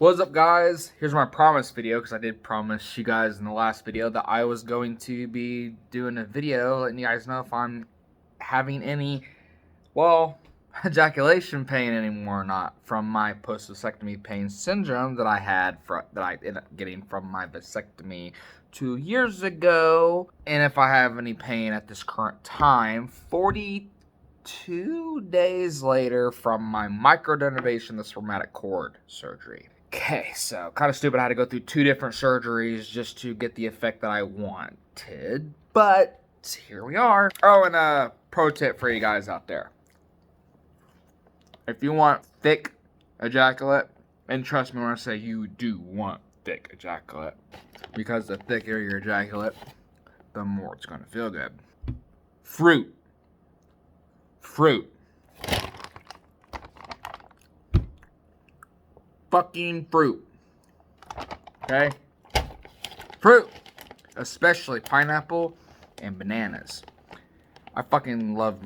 What's up, guys? Here's my promise video, because I did promise you guys in the last video that I was going to be doing a video letting you guys know if I'm having any, well, ejaculation pain anymore or not from my post-vasectomy pain syndrome that I ended up getting from my vasectomy 2 years ago. And if I have any pain at this current time, 42 days later from my microdenervation, the spermatic cord surgery. Okay, so kind of stupid I had to go through 2 different surgeries just to get the effect that I wanted, but here we are. Oh, and a pro tip for you guys out there. If you want thick ejaculate, and trust me when I say you do want thick ejaculate, because the thicker your ejaculate, the more it's going to feel good. Fruit. Fucking fruit. Okay? Fruit. Especially pineapple and bananas. I fucking love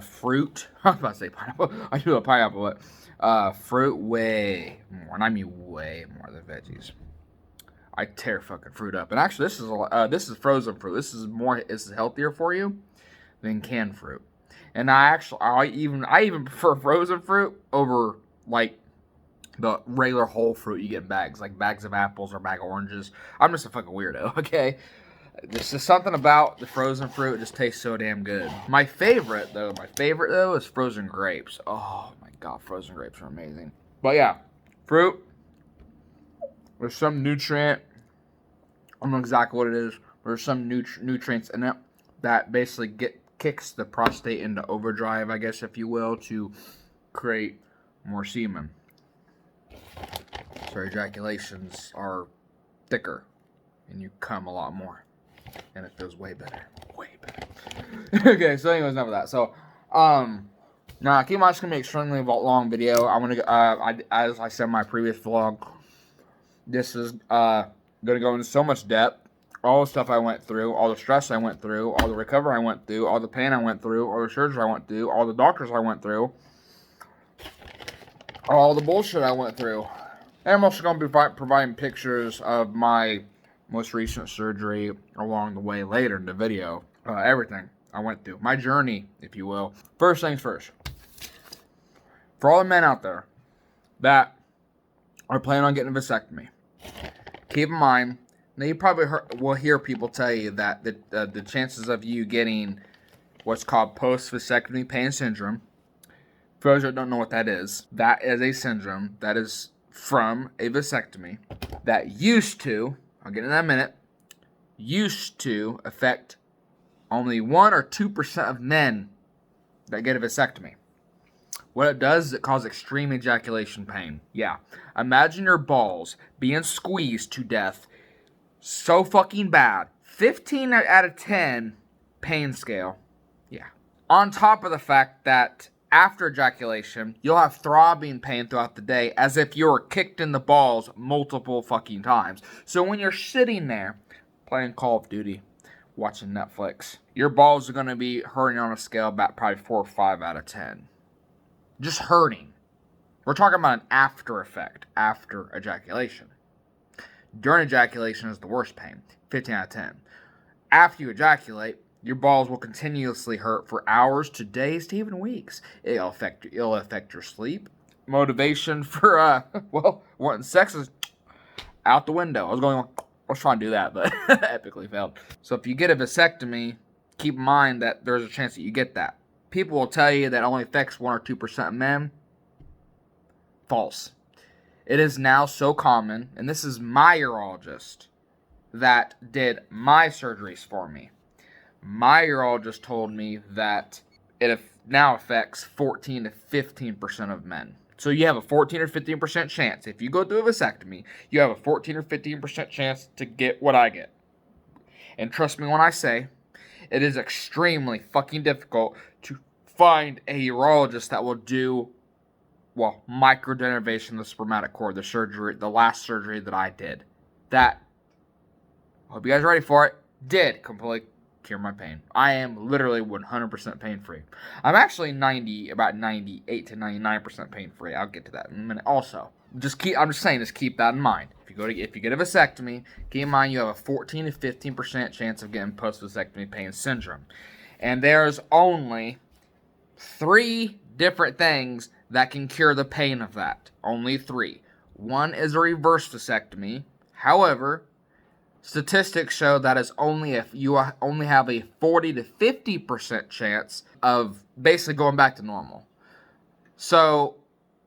fruit. I was about to say pineapple. I do love pineapple, but fruit way more. And I mean way more than veggies. I tear fucking fruit up. And actually, this is frozen fruit. This is healthier for you than canned fruit. And I even prefer frozen fruit over like the regular whole fruit you get in bags, like bags of apples or bag of oranges. I'm just a fucking weirdo, okay? There's just something about the frozen fruit. It just tastes so damn good. My favorite though is frozen grapes. Oh my god, frozen grapes are amazing. But yeah, fruit. There's some nutrient. I don't know exactly what it is. There's some nutrients in it that basically kicks the prostate into overdrive, I guess, if you will, to create more semen. So ejaculations are thicker, and you come a lot more, and it feels way better. Okay, so anyways, enough of that. So, now keep in mind, it's gonna be an extremely long video. I'm gonna, as I said in my previous vlog, this is gonna go into so much depth. All the stuff I went through, all the stress I went through, all the recovery I went through, all the pain I went through, all the surgery I went through, all the doctors I went through, all the bullshit I went through. And I'm also going to be providing pictures of my most recent surgery along the way later in the video. Everything I went through. My journey, if you will. First things first. For all the men out there that are planning on getting a vasectomy, keep in mind, now you probably will hear people tell you that the chances of you getting what's called post-vasectomy pain syndrome, for those that don't know what that is a syndrome that is from a vasectomy that used to, I'll get into that in a minute, used to affect only 1 or 2% of men that get a vasectomy. What it does is it causes extreme ejaculation pain. Yeah. Imagine your balls being squeezed to death so fucking bad. 15 out of 10 pain scale. Yeah. On top of the fact that after ejaculation, you'll have throbbing pain throughout the day as if you were kicked in the balls multiple fucking times. So when you're sitting there playing Call of Duty, watching Netflix, your balls are going to be hurting on a scale about probably 4 or 5 out of 10. Just hurting. We're talking about an after effect after ejaculation. During ejaculation is the worst pain, 15 out of 10. After you ejaculate, your balls will continuously hurt for hours to days to even weeks. It'll affect your sleep. Motivation for wanting sex is out the window. I was trying to do that, but epically failed. So if you get a vasectomy, keep in mind that there's a chance that you get that. People will tell you that it only affects 1 or 2% of men. False. It is now so common, and this is my urologist that did my surgeries for me. My urologist told me that it now affects 14 to 15% of men. So you have a 14 or 15% chance. If you go through a vasectomy, you have a 14 or 15% chance to get what I get. And trust me when I say, it is extremely fucking difficult to find a urologist that will do, well, microdenervation, the spermatic cord, the last surgery that I did. That, I hope you guys are ready for it, did completely cure my pain. I am literally 100% pain-free. I'm actually about 98 to 99% pain-free. I'll get to that in a minute. Also, I'm just keep that in mind. If you get a vasectomy, keep in mind you have a 14 to 15% chance of getting post-vasectomy pain syndrome. And there's only 3 different things that can cure the pain of that. Only 3. One is a reverse vasectomy. However, statistics show that is only if you only have a 40 to 50% chance of basically going back to normal. So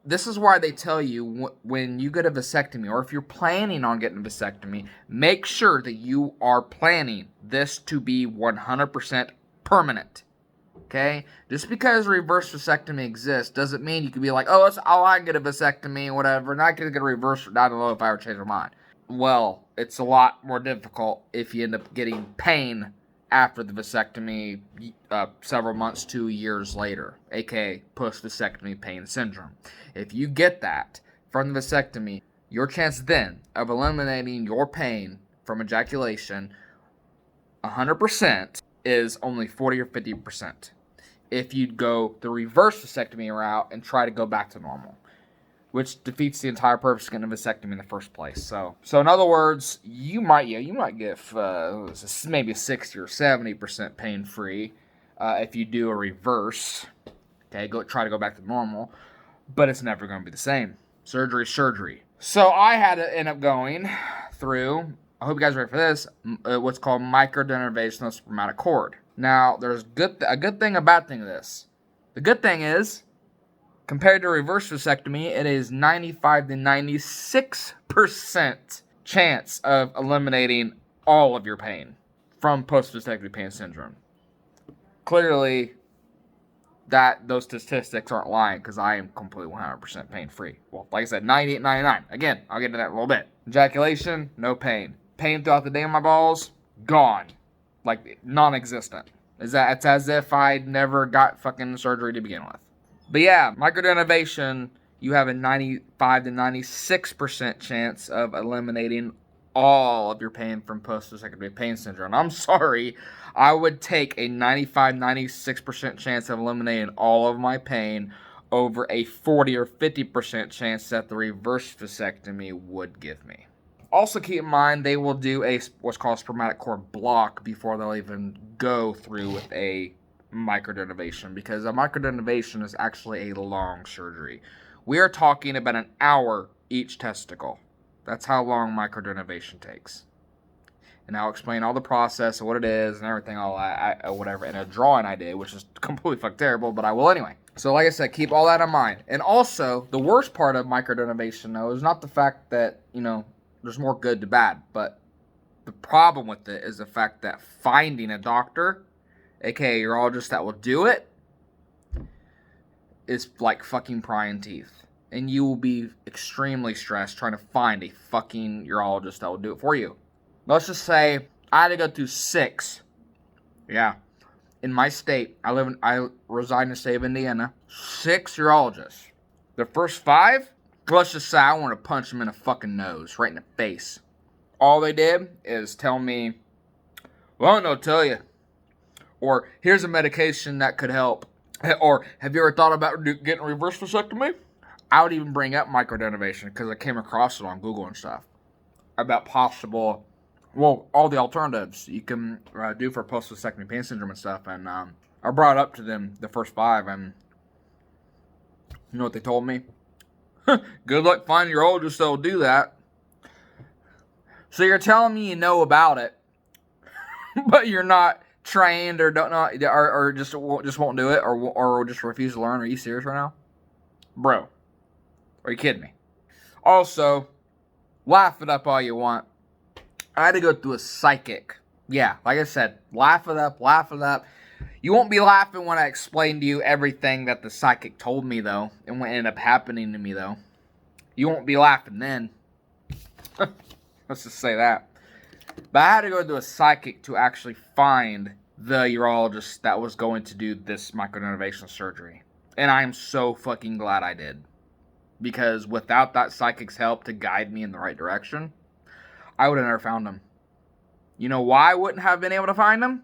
this is why they tell you when you get a vasectomy, or if you're planning on getting a vasectomy, make sure that you are planning this to be 100% permanent. Okay? Just because reverse vasectomy exists doesn't mean you can be like, oh, I can get a vasectomy, whatever, and I can get a reverse. I don't know if I ever change my mind. Well, it's a lot more difficult if you end up getting pain after the vasectomy several months to years later, aka post-vasectomy pain syndrome. If you get that from the vasectomy, your chance then of eliminating your pain from ejaculation 100% is only 40 or 50%. If you'd go the reverse vasectomy route and try to go back to normal, which defeats the entire purpose of getting a vasectomy in the first place. So in other words, you might get maybe 60 or 70% pain free if you do a reverse. Okay, try to go back to normal, but it's never going to be the same. Surgery. So I had to end up going through. I hope you guys are ready for this. What's called microdenervation of spermatic cord. Now, there's a good thing, a bad thing of this. The good thing is, compared to reverse vasectomy, it is 95 to 96% chance of eliminating all of your pain from post-vasectomy pain syndrome. Clearly, those statistics aren't lying, because I am completely 100% pain-free. Well, like I said, 98, 99. Again, I'll get into that in a little bit. Ejaculation, no pain. Pain throughout the day in my balls, gone. Like, non-existent. It's as if I'd never got fucking surgery to begin with. But yeah, microdenervation, you have a 95 to 96% chance of eliminating all of your pain from post-vasectomy pain syndrome. I'm sorry, I would take a 95, 96% chance of eliminating all of my pain over a 40 or 50% chance that the reverse vasectomy would give me. Also keep in mind, they will do what's called a spermatic cord block before they'll even go through with a microdenervation, because a microdenervation is actually a long surgery. We are talking about an hour each testicle. That's how long microdenervation takes. And I'll explain all the process and what it is and everything, all that, whatever, in a drawing I did, which is completely fucking terrible, but I will anyway. So like I said, keep all that in mind. And also, the worst part of microdenervation, though, is not the fact that, there's more good to bad, but the problem with it is the fact that finding a doctor, aka urologist, that will do it is like fucking prying teeth. And you will be extremely stressed trying to find a fucking urologist that will do it for you. Let's just say I had to go through 6. Yeah. In my state, I reside in the state of Indiana. 6 urologists. The first 5, let's just say I want to punch them in the fucking nose, right in the face. All they did is tell me, well, I don't know what to tell you. Or, here's a medication that could help. Or, have you ever thought about getting a reverse vasectomy? I would even bring up microdenervation because I came across it on Google and stuff. About possible, all the alternatives you can do for post-vasectomy pain syndrome and stuff. And I brought it up to them, the first 5, and you know what they told me? Good luck finding your urologist that'll do that. So you're telling me you know about it, but you're not trained or don't know, or just won't do it, or just refuse to learn? Are you serious right now? Bro, are you kidding me? Also, laugh it up all you want. I had to go through a psychic. Yeah, like I said, laugh it up. You won't be laughing when I explain to you everything that the psychic told me, though, and what ended up happening to me, though. You won't be laughing then. Let's just say that. But I had to go to a psychic to actually find the urologist that was going to do this microdenervation surgery. And I am so fucking glad I did. Because without that psychic's help to guide me in the right direction, I would have never found him. You know why I wouldn't have been able to find him?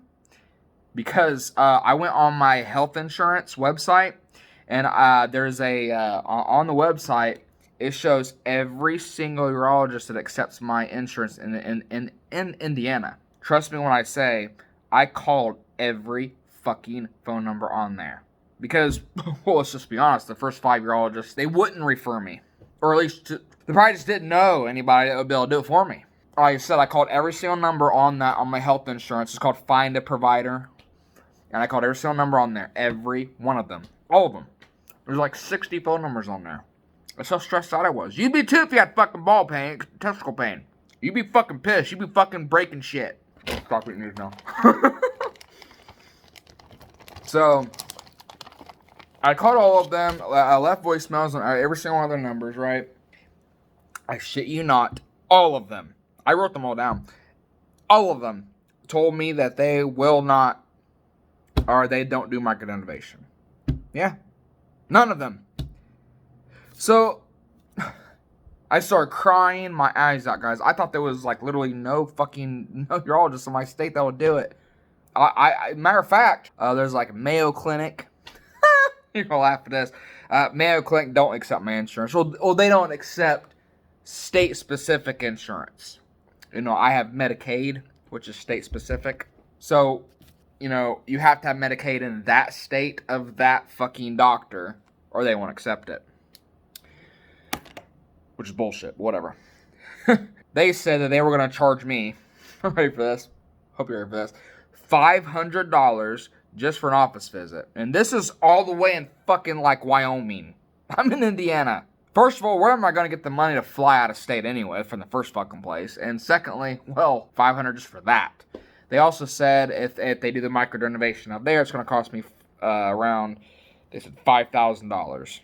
because I went on my health insurance website, and there's on the website, it shows every single urologist that accepts my insurance in Indiana. Trust me when I say I called every fucking phone number on there. Because, well, let's just be honest, the first 5 urologists, they wouldn't refer me. Or at least, they probably just didn't know anybody that would be able to do it for me. Like I said, I called every single number on my health insurance. It's called Find a Provider. And I called every single number on there. Every one of them. All of them. There's like 60 phone numbers on there. That's how stressed out I was. You'd be too if you had fucking ball pain, testicle pain. You'd be fucking pissed. You'd be fucking breaking shit. Stop eating news now. So, I called all of them. I left voicemails on every single one of their numbers, right? I shit you not. All of them. I wrote them all down. All of them told me that they will not, or they don't do microdenervation. Yeah. None of them. So, I started crying my eyes out, guys. I thought there was like literally no urologist in my state that would do it. Matter of fact, there's like Mayo Clinic. You're gonna laugh at this. Mayo Clinic don't accept my insurance. Well, they don't accept state-specific insurance. You know, I have Medicaid, which is state-specific. So, you know, you have to have Medicaid in that state of that fucking doctor, or they won't accept it. Which is bullshit. Whatever. They said that they were gonna charge me. Ready for this? Hope you're ready for this. $500 just for an office visit. And this is all the way in fucking like Wyoming. I'm in Indiana. First of all, where am I going to get the money to fly out of state anyway from the first fucking place? And secondly, well, $500 just for that. They also said if they do the microdenervation up there, it's going to cost me around, they said $5,000.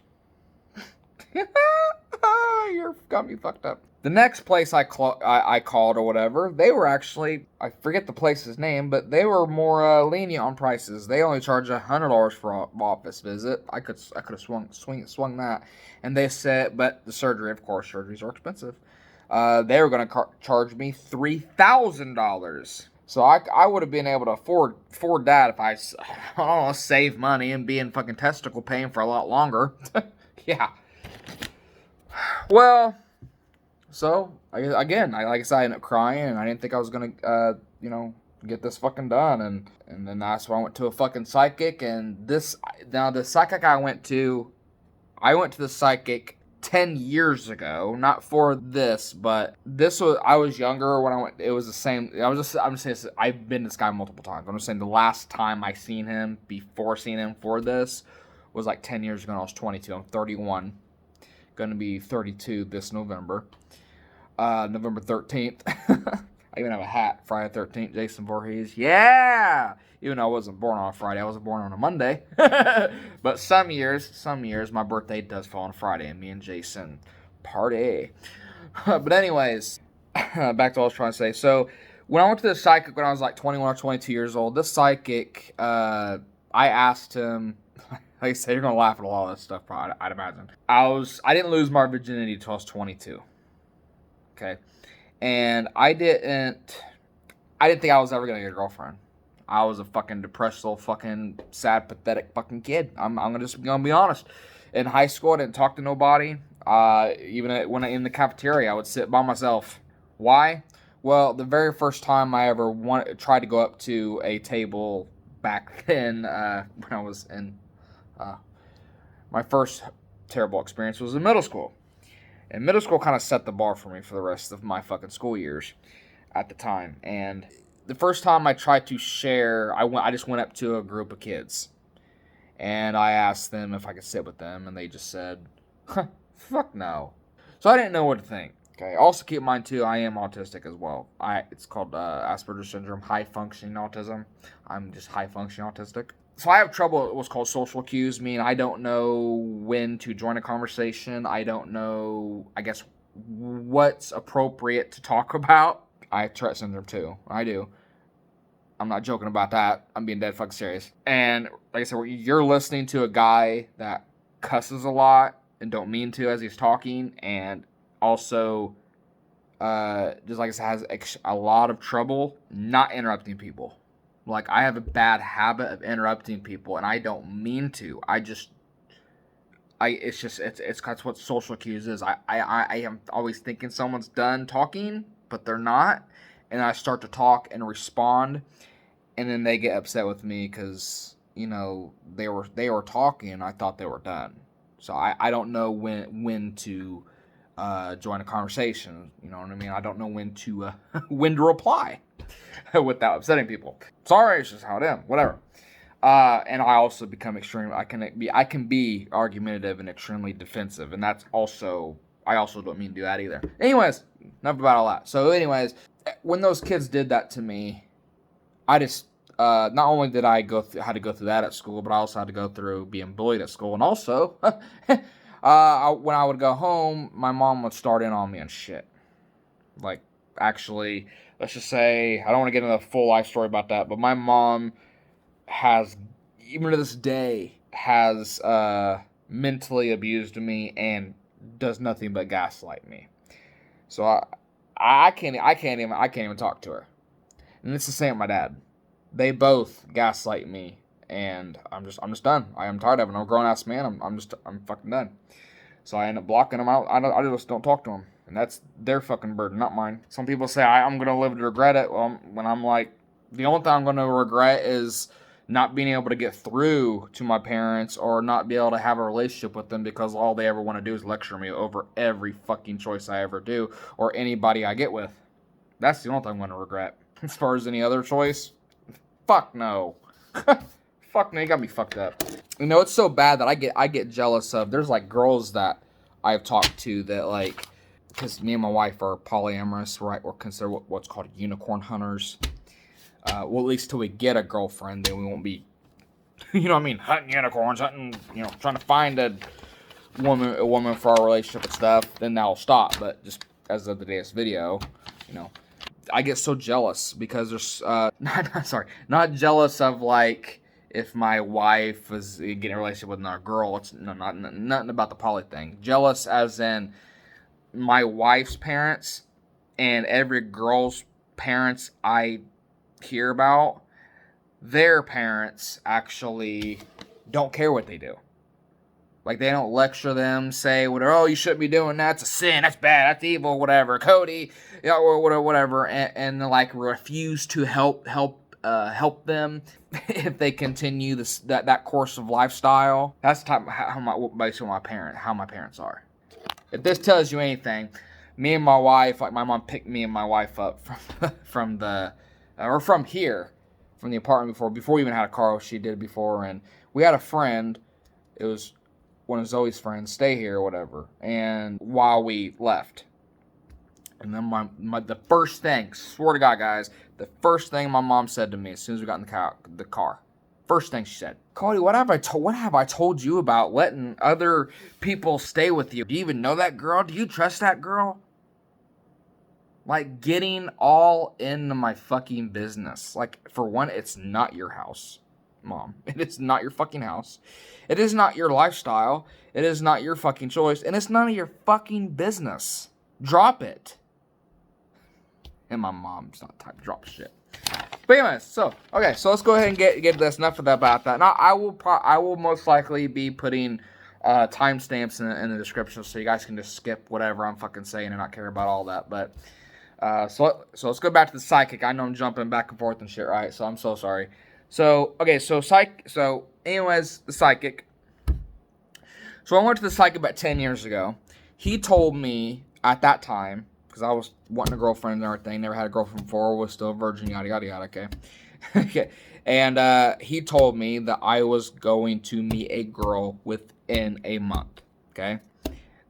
You got me fucked up. The next place I called or whatever, they were actually, I forget the place's name, but they were more lenient on prices. They only charge $100 for an office visit. I could have swung that. And they said, but the surgery, of course, surgeries are expensive. They were going to charge me $3,000. So I would have been able to afford that if I don't know, save money and be in fucking testicle pain for a lot longer. Yeah. Well, so, like I said, I ended up crying, and I didn't think I was going to, get this fucking done, and then that's why I went to a fucking psychic, and the psychic I went to the psychic 10 years ago, not for this, but I was younger when I went, it was the same, I'm just saying, I've been to this guy multiple times, I'm just saying the last time I seen him, before seeing him for this, was like 10 years ago, and I was 22, I'm 31, gonna be 32 this November. November 13th. I even have a hat. Friday 13th, Jason Voorhees. Yeah! Even though I wasn't born on a Friday. I was born on a Monday. But some years, my birthday does fall on Friday. And me and Jason party. But anyways, back to what I was trying to say. So, when I went to the psychic when I was like 21 or 22 years old, this psychic, I asked him, like I said, you're going to laugh at a lot of this stuff, probably, I'd imagine. I didn't lose my virginity until I was 22. Okay, and I didn't think I was ever gonna get a girlfriend. I was a fucking depressed little fucking sad, pathetic fucking kid. I'm gonna be honest. In high school, I didn't talk to nobody. Even when in the cafeteria, I would sit by myself. Why? Well, the very first time I ever tried to go up to a table back then, when I was in my first terrible experience was in middle school. And middle school kind of set the bar for me for the rest of my fucking school years at the time. And the first time I tried to share, I just went up to a group of kids. And I asked them if I could sit with them. And they just said, fuck no. So I didn't know what to think. Okay. Also keep in mind, too, I am autistic as well. It's called Asperger's syndrome, high-functioning autism. I'm just high-functioning autistic. So I have trouble with what's called social cues, meaning I don't know when to join a conversation. I don't know, I guess, what's appropriate to talk about. I have Tourette syndrome too. I do. I'm not joking about that. I'm being dead fucking serious. And like I said, you're listening to a guy that cusses a lot and don't mean to as he's talking, and also, just like I said, has a lot of trouble not interrupting people. Like, I have a bad habit of interrupting people, and I don't mean to. It's that's what social cues is. I am always thinking someone's done talking, but they're not, and I start to talk and respond, and then they get upset with me because, you know, they were talking and I thought they were done. So I don't know when to join a conversation. You know what I mean? I don't know when to when to reply without upsetting people. Sorry, it's just how it is. Whatever. And I also become extreme. I can be argumentative and extremely defensive, and that's also, I also don't mean to do that either. Anyways, enough about all that. So, anyways, when those kids did that to me, I just not only did I had to go through that at school, but I also had to go through being bullied at school, and also when I would go home, my mom would start in on me and shit. Like, actually, let's just say, I don't want to get into the full life story about that, but my mom has, even to this day, has mentally abused me and does nothing but gaslight me. So I can't even talk to her. And it's the same with my dad. They both gaslight me, and I'm just done. I am tired of it. I'm a grown ass man. I'm fucking done. So I end up blocking them out. I just don't talk to them, and that's their fucking burden, not mine. Some people say I'm gonna live to regret it. Well, when I'm like, the only thing I'm gonna regret is not being able to get through to my parents, or not be able to have a relationship with them, because all they ever want to do is lecture me over every fucking choice I ever do, or anybody I get with. That's the only thing I'm going to regret. As far as any other choice, fuck no. Fuck no, you got me fucked up. You know, it's so bad that I get jealous of, there's like girls that I've talked to that, like, because me and my wife are polyamorous, right? We're considered what's called unicorn hunters. Well, at least till we get a girlfriend, then we won't be, you know what I mean, hunting unicorns, hunting, you know, trying to find a woman for our relationship and stuff. Then that'll stop. But just as of today's video, you know, I get so jealous because there's, not jealous of, like, if my wife was getting a relationship with another girl. It's nothing about the poly thing. Jealous as in my wife's parents and every girl's parents I hear about, their parents actually don't care what they do. Like, they don't lecture them, say, oh, you shouldn't be doing that, it's a sin, that's bad, that's evil, whatever, Cody, you know, or whatever, and like refuse to help them if they continue that course of lifestyle. That's basically how my parents are. If this tells you anything, me and my wife, like, my mom picked me and my wife up from the apartment before we even had a car. She did it before, and we had a friend. It was one of Zoe's friends, stay here or whatever. And while we left, and then the first thing, swear to God, guys, the first thing my mom said to me as soon as we got in the car, first thing she said, Cody, what have I told you about letting other people stay with you? Do you even know that girl? Do you trust that girl? Like, getting all into my fucking business. Like, for one, it's not your house, Mom. It is not your fucking house. It is not your lifestyle. It is not your fucking choice. And it's none of your fucking business. Drop it. And my mom's not the type to drop shit. But anyways, so let's go ahead and get this. Enough about that. Now, I will most likely be putting timestamps in the description, so you guys can just skip whatever I'm fucking saying and not care about all that. But so let's go back to the psychic. I know I'm jumping back and forth and shit, right? So I'm so sorry. So anyways, the psychic. So I went to the psychic about 10 years ago. He told me at that time, because I was wanting a girlfriend and everything, never had a girlfriend before, was still a virgin, yada yada yada. Okay. Okay. And he told me that I was going to meet a girl within a month. Okay.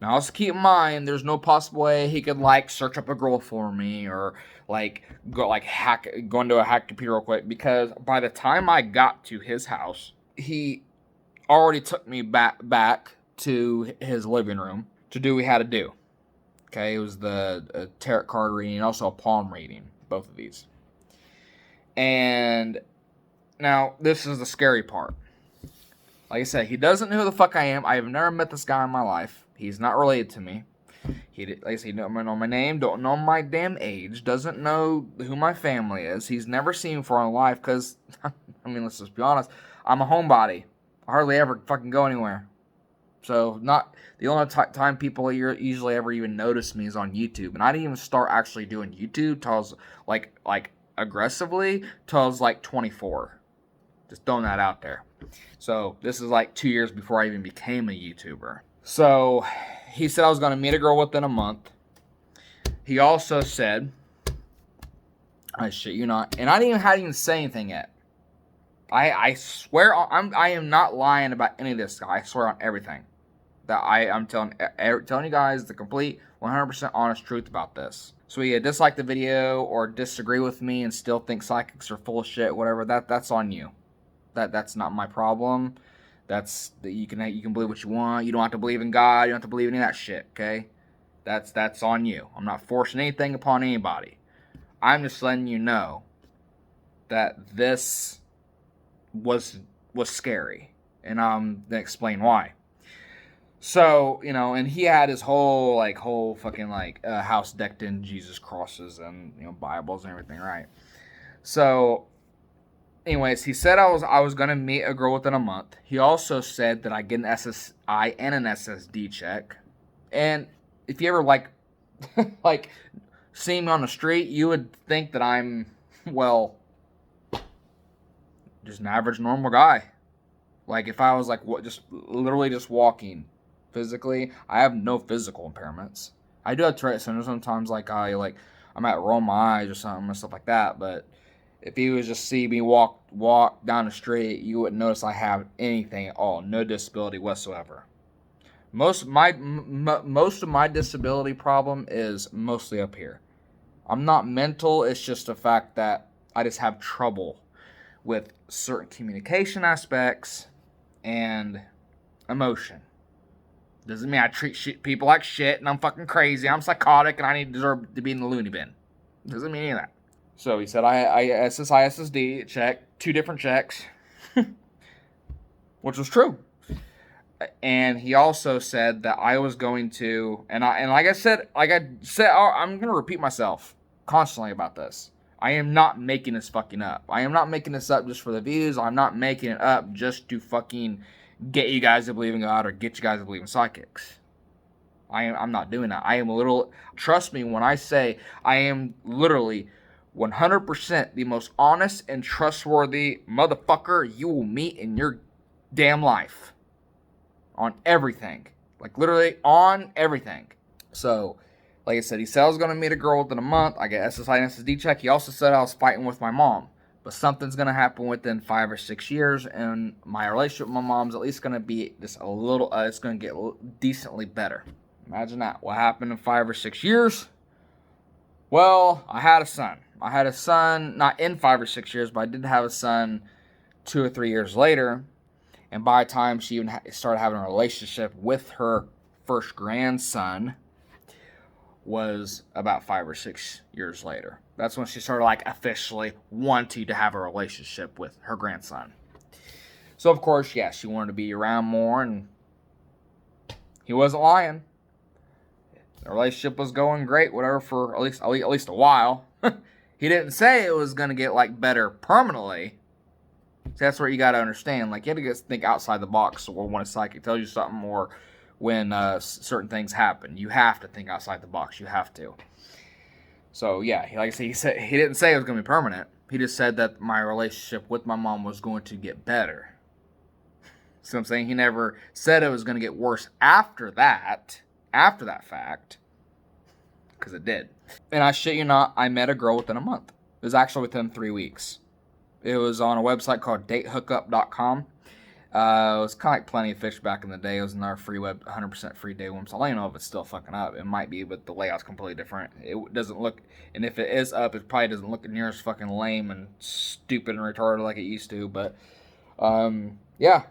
Now, also keep in mind, there's no possible way he could, like, search up a girl for me, or, like, go into a hack computer real quick, because by the time I got to his house, he already took me back to his living room to do what we had to do. Okay, it was the tarot card reading and also a palm reading, both of these. And now, this is the scary part. Like I said, he doesn't know who the fuck I am. I have never met this guy in my life. He's not related to me. He did, like I said, he don't know my name, don't know my damn age, doesn't know who my family is. He's never seen me before in life because, I mean, let's just be honest, I'm a homebody. I hardly ever fucking go anywhere. So not the only time people usually ever even notice me is on YouTube, and I didn't even start actually doing YouTube till I was like aggressively till I was like 24. Just throwing that out there. So this is like 2 years before I even became a YouTuber. So he said I was going to meet a girl within a month. He also said, I shit you not, and I didn't even say anything yet. I swear I am not lying about any of this. I swear on everything that I'm telling you guys the complete 100% honest truth about this. So you dislike the video or disagree with me and still think psychics are full of shit, whatever. That's on you. That's not my problem. You can believe what you want. You don't have to believe in God. You don't have to believe in any of that shit. Okay, that's on you. I'm not forcing anything upon anybody. I'm just letting you know that this was scary, and I'm gonna explain why. So, and he had his whole fucking house decked in Jesus crosses and Bibles and everything, right? So, anyways, he said I was gonna meet a girl within a month. He also said that I get an SSI and an SSD check, and if you ever like see me on the street, you would think that I'm just an average normal guy. Like if I was just literally just walking physically, I have no physical impairments. I do have Tourette syndrome sometimes, I might roll my eyes or something and stuff like that. But if you was just see me walk down the street, you wouldn't notice I have anything at all, no disability whatsoever. Most of my disability problem is mostly up here. I'm not mental. It's just the fact that I just have trouble with certain communication aspects and emotion. Doesn't mean I treat people like shit and I'm fucking crazy. I'm psychotic and I deserve to be in the loony bin. Doesn't mean any of that. So he said I SSI SSD check, 2 different checks, which was true. And he also said that I was going to, and like I said, I'm going to repeat myself constantly about this. I am not making this fucking up. I am not making this up just for the views. I'm not making it up just to fucking get you guys to believe in God or get you guys to believe in psychics. I'm not doing that. I am trust me when I say I am literally 100% the most honest and trustworthy motherfucker you will meet in your damn life. On everything. Literally on everything. So, like I said, he said I was going to meet a girl within a month. I get SSI and SSD check. He also said I was fighting with my mom. But something's going to happen within 5 or 6 years. And my relationship with my mom's at least going to be just a little, it's going to get decently better. Imagine that. What happened in 5 or 6 years? Well, I had a son. I had a son, not in 5 or 6 years, but I did have a son 2 or 3 years later. And by the time she even started having a relationship with her first grandson was about 5 or 6 years later. That's when she started officially wanting to have a relationship with her grandson. So of course, yeah, she wanted to be around more, and he wasn't lying. The relationship was going great, whatever, for at least a while. He didn't say it was gonna get better permanently. So that's what you got to understand. You have to think outside the box, or when a psychic tells you something, or when certain things happen. You have to think outside the box. You have to. So, yeah, like I said, he didn't say it was going to be permanent. He just said that my relationship with my mom was going to get better. So I'm saying he never said it was going to get worse after that fact, because it did. And I shit you not, I met a girl within a month. It was actually within 3 weeks. It was on a website called datehookup.com. It was kind of like Plenty of Fish back in the day. It was another free 100% free day one. So I don't even know if it's still fucking up. It might be, but the layout's completely different. It doesn't look, and if it is up, it probably doesn't look near as fucking lame and stupid and retarded like it used to. But, yeah.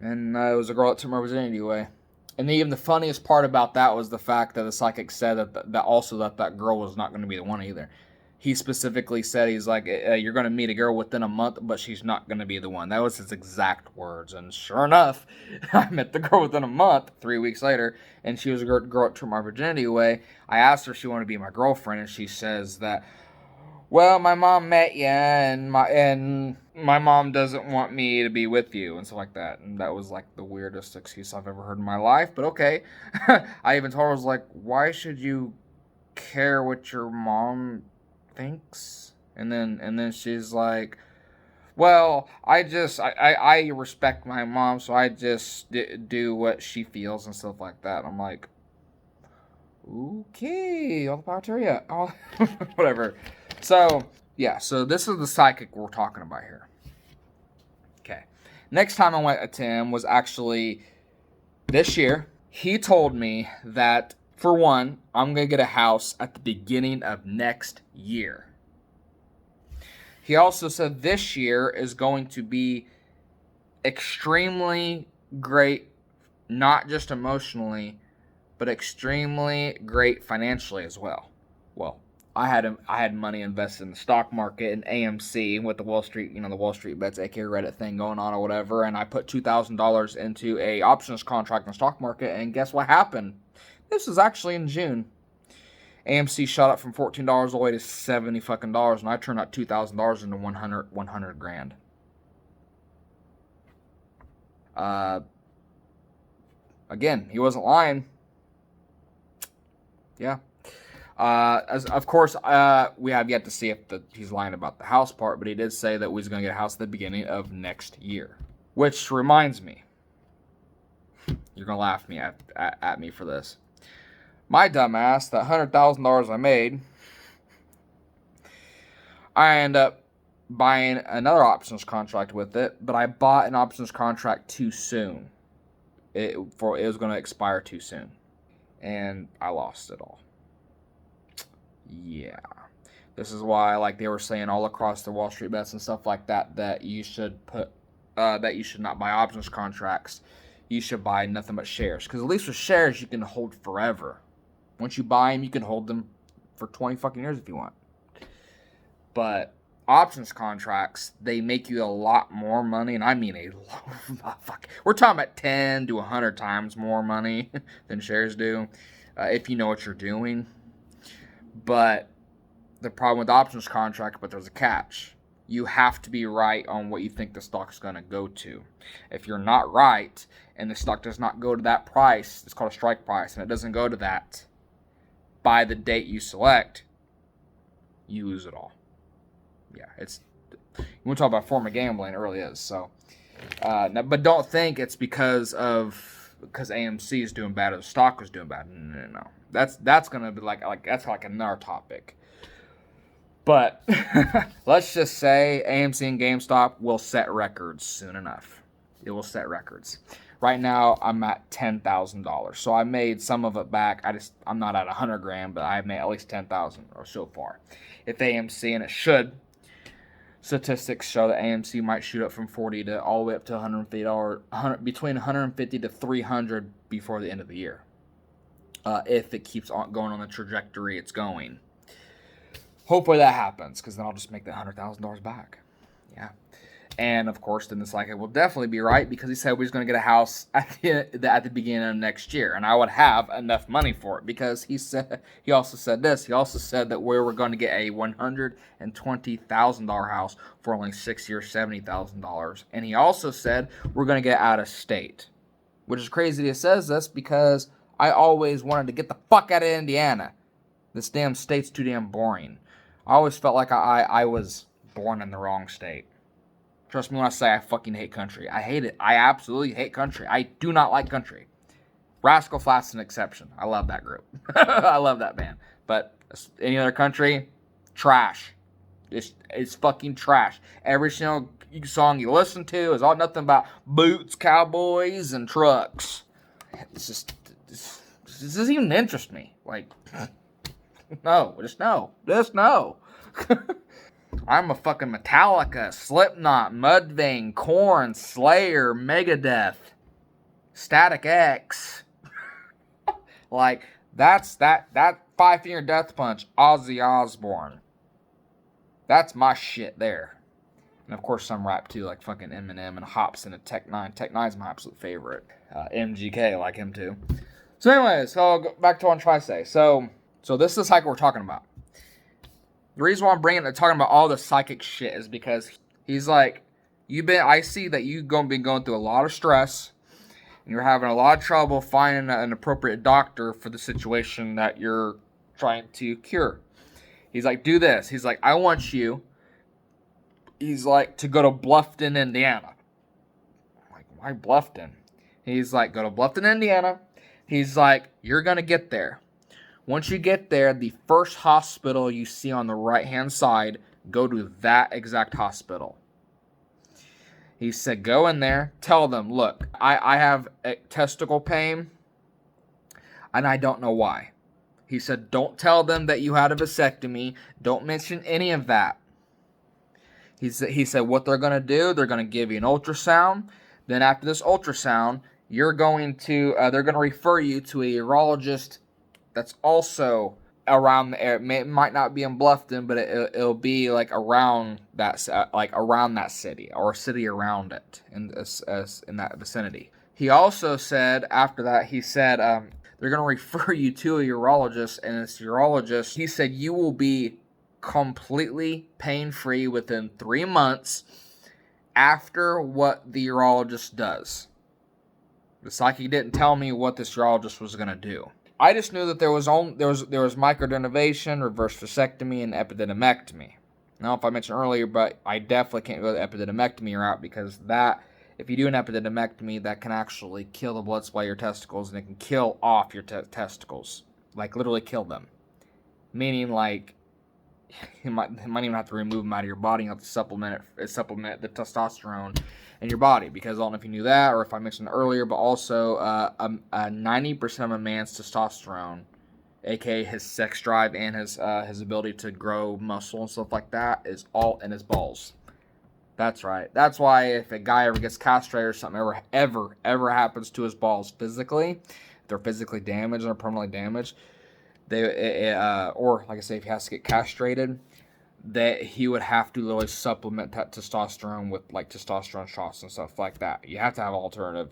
And it was a girl that took my virginity away. And even the funniest part about that was the fact that the psychic said that girl was not going to be the one either. he specifically said, he's like, you're going to meet a girl within a month, but she's not going to be the one. That was his exact words. And sure enough, I met the girl within a month, 3 weeks later, and she was a girl that took my virginity away. I asked her if she wanted to be my girlfriend, and she says that, well, my mom met you, and my mom doesn't want me to be with you, and stuff like that. And that was like the weirdest excuse I've ever heard in my life, but okay. I even told her, I was like, why should you care what your mom thinks? And then she's like, well, I respect my mom, so I just do what she feels and stuff like that. I'm like, okay, all the power to you. Oh, whatever. So, yeah, so this is the psychic we're talking about here. Okay. Next time I went to him was actually this year. He told me that, for one, I'm going to get a house at the beginning of next year. He also said this year is going to be extremely great, not just emotionally, but extremely great financially as well. Well, I had money invested in the stock market and AMC with the Wall Street, the Wall Street Bets, aka Reddit thing going on or whatever, and I put $2,000 into a options contract in the stock market, and guess what happened? This was actually in June. AMC shot up from $14 all the way to $70 fucking dollars, and I turned out $2,000 into 100 grand. Again, he wasn't lying. Yeah. Of course, we have yet to see if he's lying about the house part, but he did say that we was going to get a house at the beginning of next year. Which reminds me, you're going to laugh at me for this. My dumbass, that $100,000 I made, I end up buying another options contract with it, but I bought an options contract too soon. It was going to expire too soon, and I lost it all. Yeah, this is why, like they were saying all across the Wall Street Bets and stuff like that, that you should not buy options contracts. You should buy nothing but shares, because at least with shares you can hold forever. Once you buy them, you can hold them for 20 fucking years if you want. But options contracts, they make you a lot more money, and I mean a lot. We're talking about 10 to 100 times more money than shares do, if you know what you're doing. But the problem with options contract, but there's a catch. You have to be right on what you think the stock's going to go to. If you're not right, and the stock does not go to that price, it's called a strike price, and it doesn't go to that by the date you select, you lose it all. Yeah, you want to talk about a form of gambling, it really is. So, but don't think it's because AMC is doing bad or the stock was doing bad. No. That's gonna be like that's like another topic. But let's just say AMC and GameStop will set records soon enough. It will set records. Right now, I'm at $10,000. So I made some of it back. I'm not at 100 grand, but I've made at least 10,000 or so far. If AMC, and it should, statistics show that AMC might shoot up from 40 to all the way up to $150, between 150 to 300 before the end of the year. If it keeps on going on the trajectory it's going. Hopefully that happens, because then I'll just make that $100,000 back. Yeah. And, of course, then the psychic will definitely be right, because he said we was going to get a house at the beginning of next year. And I would have enough money for it, because he also said this. He also said that we were going to get a $120,000 house for only 6 years, $70,000. And he also said we're going to get out of state. Which is crazy that he says this, because I always wanted to get the fuck out of Indiana. This damn state's too damn boring. I always felt like I was born in the wrong state. Trust me when I say I fucking hate country. I hate it. I absolutely hate country. I do not like country. Rascal Flatts is an exception. I love that group. I love that band. But any other country, trash. It's fucking trash. Every single song you listen to is all nothing about boots, cowboys, and trucks. This doesn't even interest me. Like, no. Just no. I'm a fucking Metallica, Slipknot, Mudvayne, Korn, Slayer, Megadeth, Static X. Like, that 5 Finger Death Punch, Ozzy Osbourne. That's my shit there. And of course some rap too, like fucking Eminem and Hopsin and Tech Nine. Tech Nine's my absolute favorite. MGK, like him too. So anyways, so I'll go back to what I'm trying to say. So this is the cycle we're talking about. The reason why I'm talking about all the psychic shit is because he's like, I see that you've been going through a lot of stress, and you're having a lot of trouble finding an appropriate doctor for the situation that you're trying to cure. He's like, do this. He's like, I want you, he's like, to go to Bluffton, Indiana. I'm like, why Bluffton? He's like, go to Bluffton, Indiana. He's like, you're going to get there. Once you get there, the first hospital you see on the right-hand side, go to that exact hospital. He said, go in there, tell them, look, I have a testicle pain, and I don't know why. He said, don't tell them that you had a vasectomy. Don't mention any of that. He said, what they're going to do, they're going to give you an ultrasound. Then after this ultrasound, they're going to refer you to a urologist that's also around the area. It might not be in Bluffton, but it'll be like around that city or a city around it in that vicinity. He also said after that, he said they're going to refer you to a urologist, and this urologist, he said, you will be completely pain-free within 3 months after what the urologist does. The psychic didn't tell me what this urologist was going to do. I just knew that there was microdenervation, reverse vasectomy, and epididymectomy. I don't know if I mentioned earlier, but I definitely can't go the epididymectomy route because if you do an epididymectomy, that can actually kill the blood supply of your testicles, and it can kill off your testicles. Like, literally kill them. Meaning, like, you might even have to remove them out of your body. You have to supplement the testosterone in your body, because I don't know if you knew that or if I mentioned it earlier, but also 90% of a man's testosterone, aka his sex drive and his ability to grow muscle and stuff like that, is all in his balls. That's right. That's why if a guy ever gets castrated or something ever happens to his balls physically, if they're physically damaged or permanently damaged, or like I say, if he has to get castrated, that he would have to literally supplement that testosterone with like testosterone shots and stuff like that. You have to have an alternative,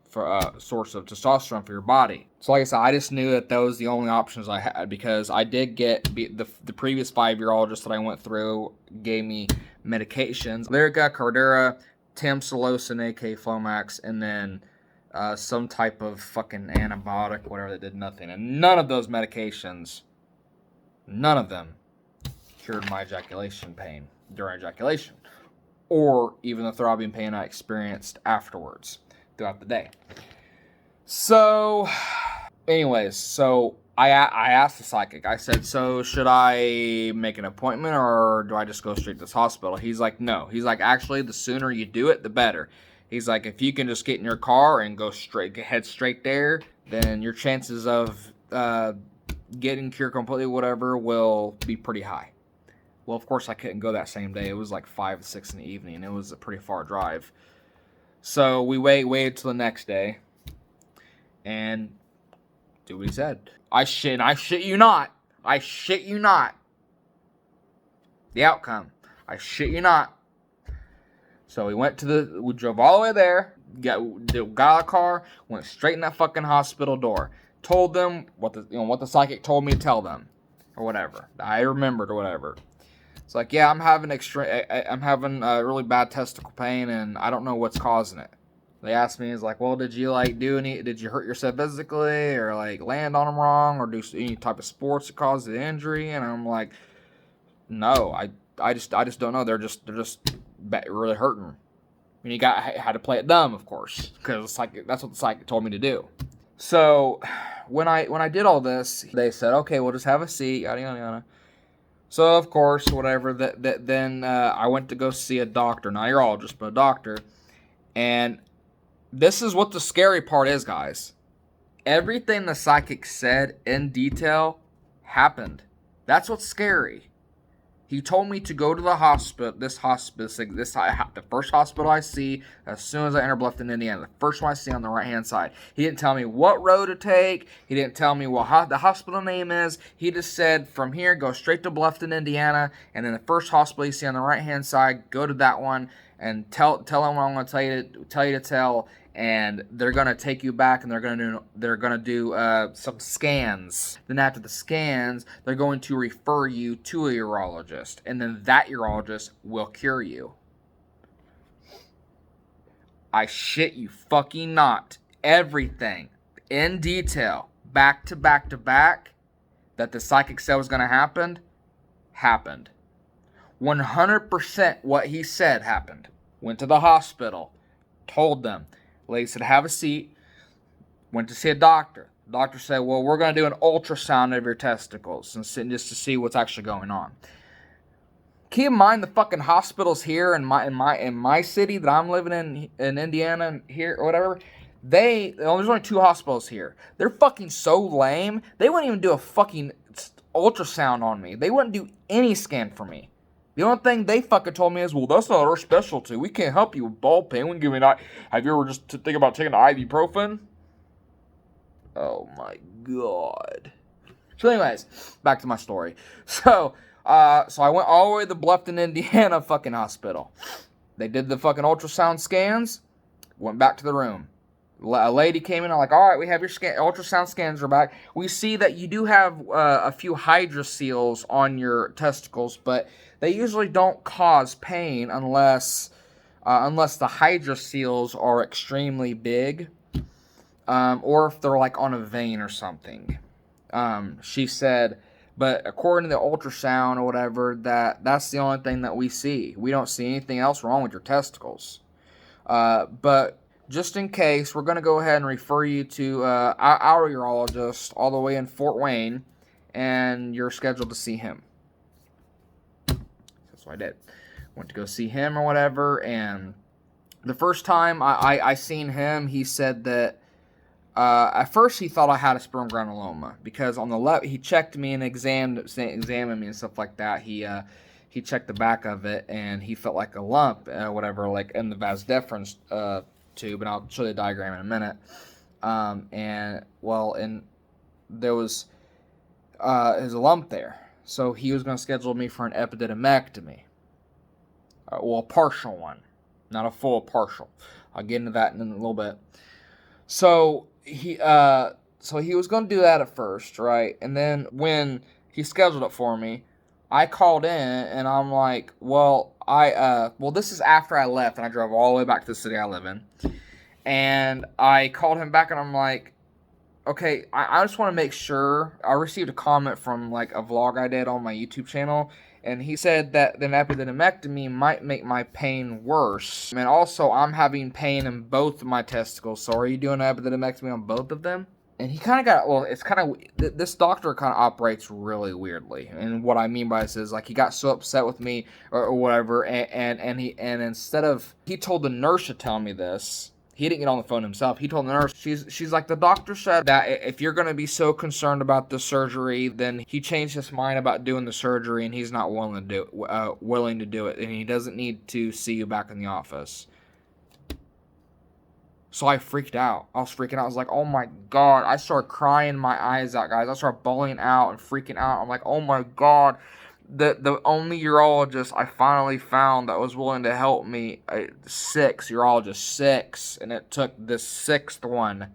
for a source of testosterone for your body. So like I said, I just knew that those the only options I had, because I did get the previous 5 urologists that I went through gave me medications: Lyrica, Cardura, Tamsulosin, aka Flomax, and then some type of fucking antibiotic, whatever, that did nothing. And none of those medications, none of them cured my ejaculation pain during ejaculation, or even the throbbing pain I experienced afterwards throughout the day. So, anyways, I asked the psychic. I said, so should I make an appointment or do I just go straight to this hospital? He's like, no. He's like, actually, the sooner you do it, the better. He's like, if you can just get in your car and head straight there, then your chances of getting cured completely, whatever, will be pretty high. Well, of course, I couldn't go that same day. It was like 5 to 6 in the evening. It was a pretty far drive. So we waited till the next day, and do what he said. I shit you not. The outcome. I shit you not. So we drove all the way there, got out of the car, went straight in that fucking hospital door. Told them what the psychic told me to tell them, or whatever. I remembered or whatever. It's like, yeah, I'm having really bad testicle pain, and I don't know what's causing it. They asked me, it's like, well, did you hurt yourself physically, or like land on them wrong, or do any type of sports that caused the injury? And I'm like, no, I just don't know. They're just really hurting. And you had to play it dumb, of course, because that's what the psychic told me to do. So when I did all this, they said, okay, we'll just have a seat, yada yada yada. So, of course, whatever, then I went to go see a doctor, not a urologist, but a doctor, and this is what the scary part is, guys. Everything the psychic said in detail happened. That's what's scary. He told me to go to the hospital, the first hospital I see as soon as I enter Bluffton, Indiana. The first one I see on the right-hand side. He didn't tell me what road to take. He didn't tell me what the hospital name is. He just said, from here, go straight to Bluffton, Indiana, and then the first hospital you see on the right-hand side, go to that one, and tell them what I'm going to tell you to tell, and they're gonna take you back, and they're gonna do some scans. Then after the scans, they're going to refer you to a urologist, and then that urologist will cure you. I shit you fucking not. Everything in detail, back to back to back, that the psychic said was gonna happen, happened. 100% what he said happened. Went to the hospital, told them. Lady said, have a seat. Went to see a doctor. The doctor said, well, we're going to do an ultrasound of your testicles and just to see what's actually going on. Keep in mind, the fucking hospitals here in my city that I'm living in Indiana here or whatever, there's only 2 hospitals here. They're fucking so lame. They wouldn't even do a fucking ultrasound on me. They wouldn't do any scan for me. The only thing they fucking told me is, well, that's not our specialty. We can't help you with ball pain. We can give you have you ever just think about taking an ibuprofen? Oh my god. So anyways, back to my story. So I went all the way to the Bluffton, Indiana fucking hospital. They did the fucking ultrasound scans. Went back to the room. A lady came in. I'm like, all right, we have your ultrasound scans are back. We see that you do have a few hydroceles on your testicles, but they usually don't cause pain unless the hydroceles are extremely big, or if they're like on a vein or something. She said, but according to the ultrasound or whatever, that's the only thing that we see. We don't see anything else wrong with your testicles. But just in case, we're going to go ahead and refer you to our urologist all the way in Fort Wayne, and you're scheduled to see him. That's what I did. Went to go see him or whatever, and the first time I seen him, he said that at first he thought I had a sperm granuloma, because on the left, he checked me and examined me and stuff like that. He checked the back of it, and he felt like a lump, whatever, like in the vas deferens tube, and I'll show you the diagram in a minute. And there was a lump there, so he was going to schedule me for an epididymectomy. A partial one, not a full, partial. I'll get into that in a little bit. So he was going to do that at first, right? And then when he scheduled it for me, I called in, and I'm like, this is after I left, and I drove all the way back to the city I live in. And I called him back, and I'm like, okay, I just want to make sure. I received a comment from like a vlog I did on my YouTube channel, and he said that an epididymectomy might make my pain worse. And also, I'm having pain in both of my testicles, so are you doing an epididymectomy on both of them? And he kind of got, this doctor kind of operates really weirdly. And what I mean by this is, like, he got so upset with me or whatever, and instead of, he told the nurse to tell me this. He didn't get on the phone himself. He told the nurse, she's like, the doctor said that if you're going to be so concerned about the surgery, then he changed his mind about doing the surgery, and he's not willing to do it, and he doesn't need to see you back in the office. So I freaked out. I was freaking out. I was like, oh my god. I started crying my eyes out, guys. I started bawling out and freaking out. I'm like, oh my god. The only urologist I finally found that was willing to help me, 6 urologists, and it took the 6th one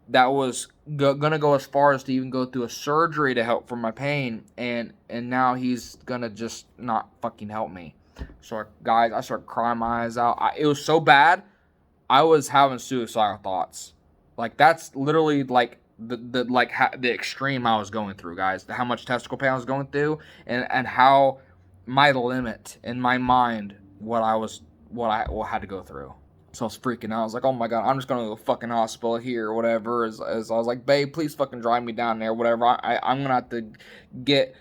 that was gonna go as far as to even go through a surgery to help for my pain, and now he's gonna just not fucking help me. So guys, I started crying my eyes out. It was so bad, I was having suicidal thoughts. Like, that's literally like the extreme I was going through, guys. How much testicle pain I was going through, and how my limit in my mind, what I had to go through. So I was freaking out. I was like, oh my god, I'm just going to the fucking hospital here or whatever. As I was like, babe, please fucking drive me down there, whatever. I'm going to have to get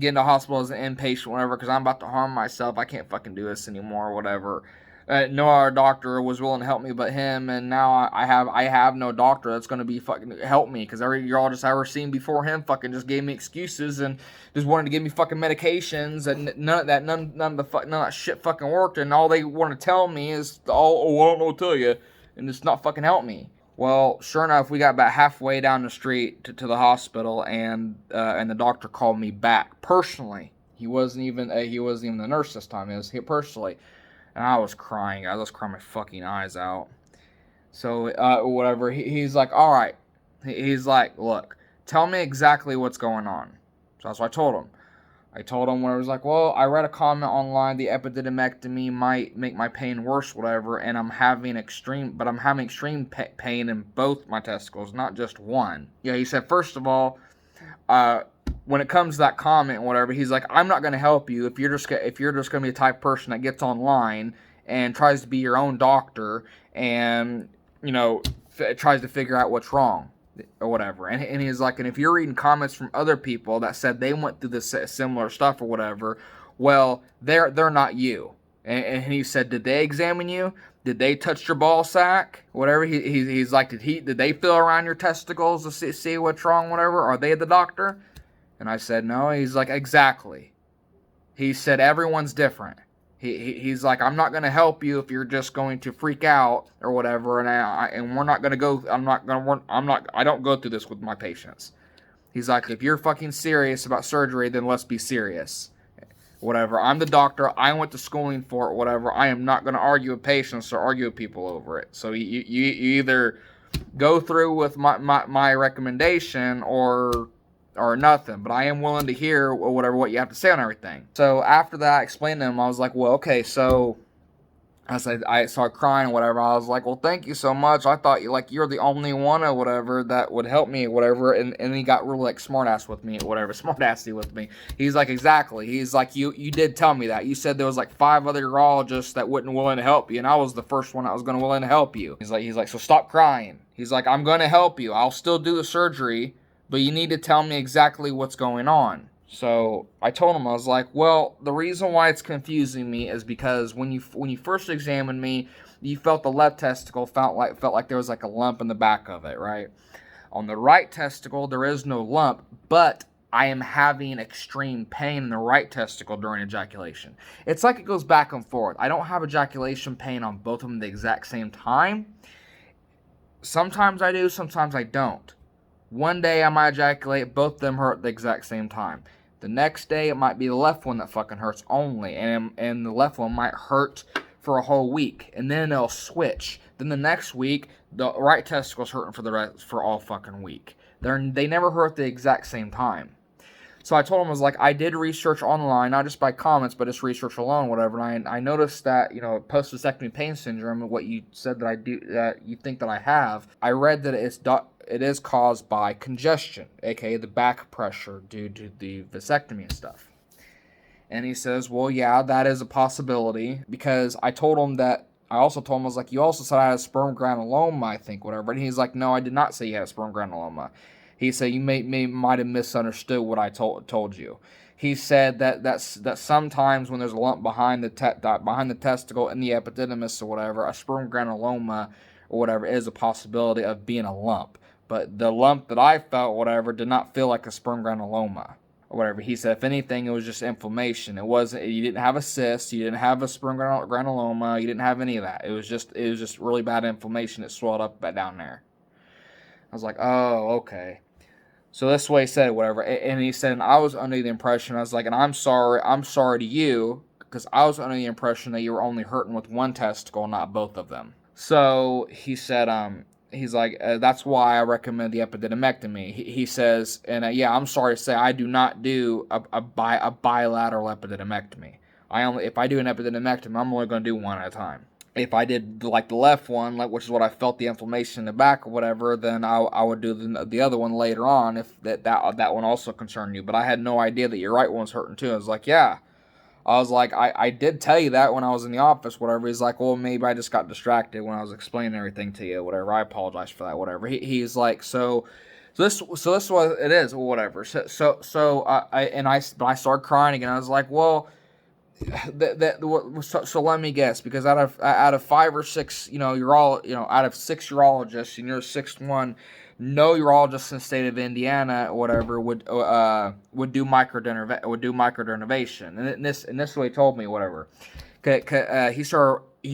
in the hospital as an inpatient, whatever, because I'm about to harm myself. I can't fucking do this anymore, whatever. no other doctor was willing to help me but him, and now I have no doctor that's gonna be fucking help me, because every urologist I ever seen before him fucking just gave me excuses and just wanted to give me fucking medications, and none of that shit fucking worked, and all they want to tell me is I don't know what to tell you, and just not fucking help me. Well, sure enough, we got about halfway down the street to the hospital, and the doctor called me back personally. He wasn't even the nurse this time. It was he personally. And I was crying. I was crying my fucking eyes out. So, whatever. He's like, all right. He's like, look, tell me exactly what's going on. So that's what I told him. I told him when I was like, well, I read a comment online, the epididymectomy might make my pain worse, whatever, and I'm having extreme pain in both my testicles, not just one. Yeah, he said, first of all, when it comes to that comment, whatever, he's like, I'm not going to help you if you're just going to be a type of person that gets online and tries to be your own doctor and, tries to figure out what's wrong or whatever. And he's like, and if you're reading comments from other people that said they went through this similar stuff or whatever, well, they're not you. And he said, did they examine you? Did they touch your ball sack? Whatever. He's like, did they feel around your testicles to see what's wrong? Whatever. Are they the doctor? And I said, no. He's like, exactly. He said, everyone's different. He's like, I'm not going to help you if you're just going to freak out or whatever. And we're not going to go, I don't go through this with my patients. He's like, if you're fucking serious about surgery, then let's be serious. Whatever. I'm the doctor. I went to schooling for it, whatever. I am not going to argue with patients or argue with people over it. So you either go through with my recommendation or nothing, but I am willing to hear what you have to say on everything. So after that, I explained to him, I was like, well, okay, so I started crying or whatever. I was like, well, thank you so much. I thought you're the only one or whatever that would help me or whatever. And he got really smartassy with me. He's like, exactly. He's like, you did tell me that. You said there was 5 other urologists that wasn't willing to help you, and I was the first one that was willing to help you. He's like, so stop crying. He's like, I'm going to help you. I'll still do the surgery, but you need to tell me exactly what's going on. So I told him, I was like, well, the reason why it's confusing me is because when you first examined me, you felt the left testicle felt like there was a lump in the back of it, right? On the right testicle, there is no lump, but I am having extreme pain in the right testicle during ejaculation. It's like it goes back and forth. I don't have ejaculation pain on both of them at the exact same time. Sometimes I do, sometimes I don't. One day I might ejaculate, both of them hurt at the exact same time. The next day it might be the left one that fucking hurts only, and the left one might hurt for a whole week, and then it'll switch. Then the next week, the right testicle's hurting for all fucking week. They never hurt at the exact same time. So I told him, I was like, I did research online, not just by comments, but just research alone, whatever. And I noticed that, post-vasectomy pain syndrome, what you said that I do, that you think that I have, I read that it is caused by congestion, aka the back pressure due to the vasectomy and stuff. And he says, well, yeah, that is a possibility, because I also told him, I was like, you also said I had a sperm granuloma, I think, whatever. And he's like, no, I did not say you had a sperm granuloma. He said, you might have misunderstood what I told you. He said that sometimes when there's a lump behind the testicle in the epididymis or whatever, a sperm granuloma or whatever is a possibility of being a lump. But the lump that I felt, whatever, did not feel like a sperm granuloma or whatever. He said, if anything, it was just inflammation. You didn't have a cyst, you didn't have a sperm granuloma, you didn't have any of that. It was just really bad inflammation that swelled up down there. I was like, oh, okay. So that's what he said, whatever. And he said, and I was under the impression, I was like, and I'm sorry to you, because I was under the impression that you were only hurting with one testicle, not both of them. So he said, he's like, that's why I recommend the epididymectomy. He says, and yeah, I'm sorry to say, I do not do a bilateral epididymectomy. If I do an epididymectomy, I'm only going to do one at a time. If I did the left one, which is what I felt the inflammation in the back or whatever, then I would do the other one later on if that one also concerned you. But I had no idea that your right one's hurting too. I was like, yeah. I was like, I did tell you that when I was in the office, whatever. He's like, well, maybe I just got distracted when I was explaining everything to you, whatever. I apologize for that, whatever. He's like, so this is what it is, whatever. I started crying again. I was like, well, So let me guess, because out of 5 or 6, out of 6 urologists, and you're the sixth one, no urologist in the state of Indiana or whatever would do microdenervation, and this is what he told me, whatever. He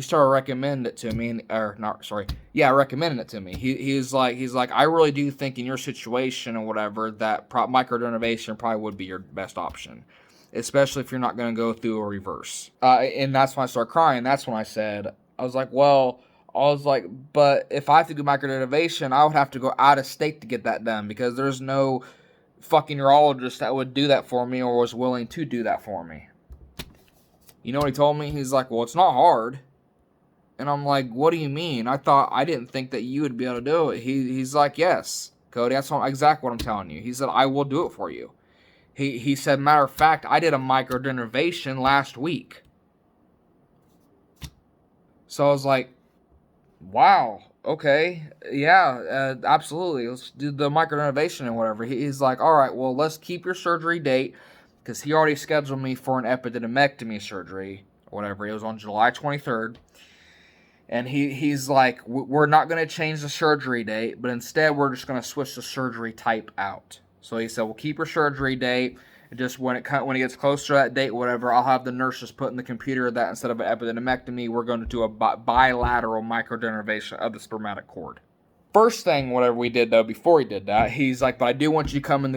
started recommending it to me, recommending it to me. He's like, I really do think in your situation or whatever that microdenervation probably would be your best option, especially if you're not going to go through a reverse. And that's when I started crying. That's when I was like, but if I have to do microdenervation, I would have to go out of state to get that done, because there's no fucking urologist that would do that for me or was willing to do that for me. You know what he told me? He's like, well, it's not hard. And I'm like, what do you mean? I didn't think that you would be able to do it. He's like, yes, Cody, that's exactly what I'm telling you. He said, I will do it for you. He said, matter of fact, I did a microdenervation last week. So I was like, wow, okay, yeah, absolutely. Let's do the microdenervation and whatever. He's like, all right, well, let's keep your surgery date, because he already scheduled me for an epididymectomy surgery or whatever. It was on July 23rd. And he's like, we're not going to change the surgery date, but instead we're just going to switch the surgery type out. So he said, we'll keep your surgery date. Just when it gets closer to that date, whatever, I'll have the nurses put in the computer that instead of an epididymectomy, we're going to do a bilateral microdenervation of the spermatic cord. First thing, whatever we did, though, before he did that, he's like, but I do want you to come in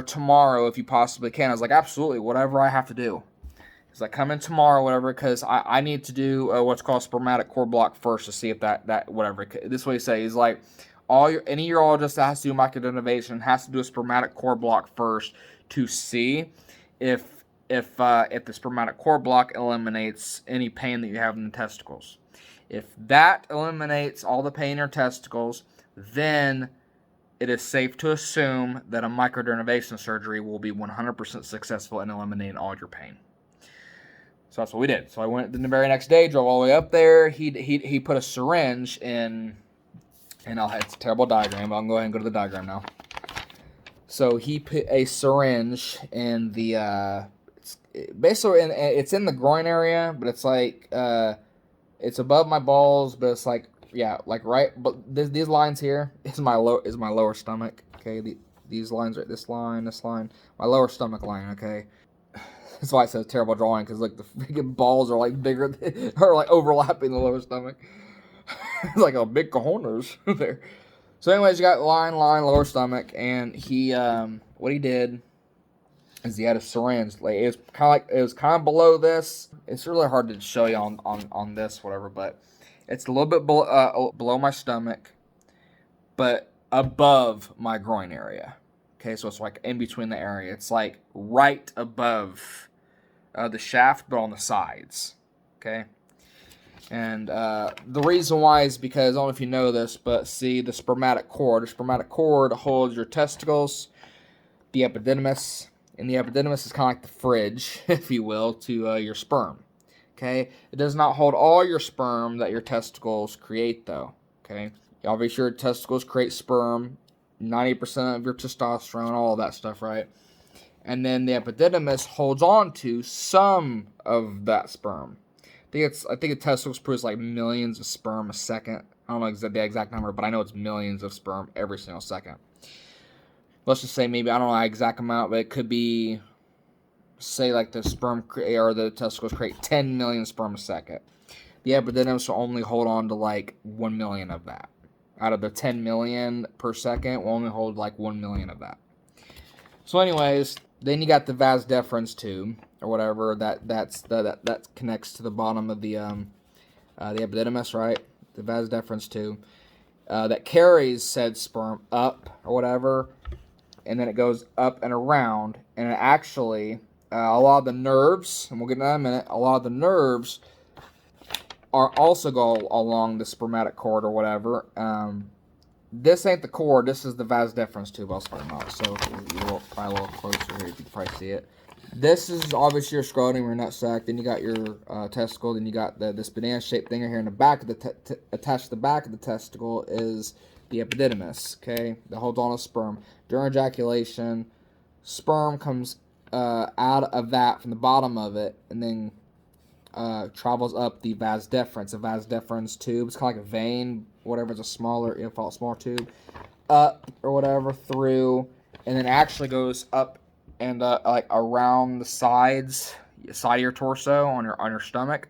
tomorrow if you possibly can. I was like, absolutely, whatever I have to do. He's like, come in tomorrow, whatever, because I need to do what's called spermatic cord block first to see if that whatever. This is what he says. He's like, any urologist that has to do microdenervation has to do a spermatic cord block first to see if the spermatic cord block eliminates any pain that you have in the testicles. If that eliminates all the pain in your testicles, then it is safe to assume that a microdenervation surgery will be 100% successful in eliminating all your pain. So that's what we did. So I went the very next day, drove all the way up there. He put a syringe in, and it's a terrible diagram, but I'll go ahead and go to the diagram now. So he put a syringe in the, it's in the groin area, but it's like, it's above my balls, but it's like, right, but these lines here is my lower stomach, okay? These lines, right, this line, my lower stomach line, okay? That's why it says terrible drawing, because like the freaking balls are like bigger, or like overlapping the lower stomach. It's like a big cojones there. So anyways, you got line, lower stomach, and he, what he did is he had a syringe. Like it was kind of below this. It's really hard to show you on this, whatever, but it's a little bit below my stomach, but above my groin area. Okay, so it's like in between the area. It's like right above the shaft, but on the sides. Okay, and the reason why is because, I don't know if you know this, but see the spermatic cord. The spermatic cord holds your testicles, the epididymis, and the epididymis is kind of like the fridge, if you will, to your sperm. Okay, it does not hold all your sperm that your testicles create, though. Okay, obviously your testicles create sperm, 90% of your testosterone, all of that stuff, right? And then the epididymis holds on to some of that sperm. I think the testicles produce like millions of sperm a second. I don't know the exact number, but I know it's millions of sperm every single second. Let's just say maybe, I don't know the exact amount, but it could be, say like the sperm or the testicles create 10 million sperm a second. The epididymis will only hold on to like 1 million of that. Out of the 10 million per second, we'll only hold like 1 million of that. So anyways, then you got the vas deferens tube, or whatever, that connects to the bottom of the epididymis, right? The vas deferens tube, that carries said sperm up, or whatever, and then it goes up and around, and it actually, a lot of the nerves, and we'll get into that in a minute, a lot of the nerves are also go along the spermatic cord or whatever. This ain't the cord, this is the vas deferens tube I was talking about. So you're probably a little closer here, you can probably see it. This is obviously your scrotum, your nutsack, then you got your testicle, then you got this banana-shaped thing here in the back of the attached to the back of the testicle is the epididymis, okay? That holds on to sperm. During ejaculation, sperm comes out of that from the bottom of it, and then travels up the vas deferens. A vas deferens tube, it's kind of like a vein, whatever. It's a smaller, smaller tube, up or whatever through, and then actually goes up and like around the side of your torso on your stomach,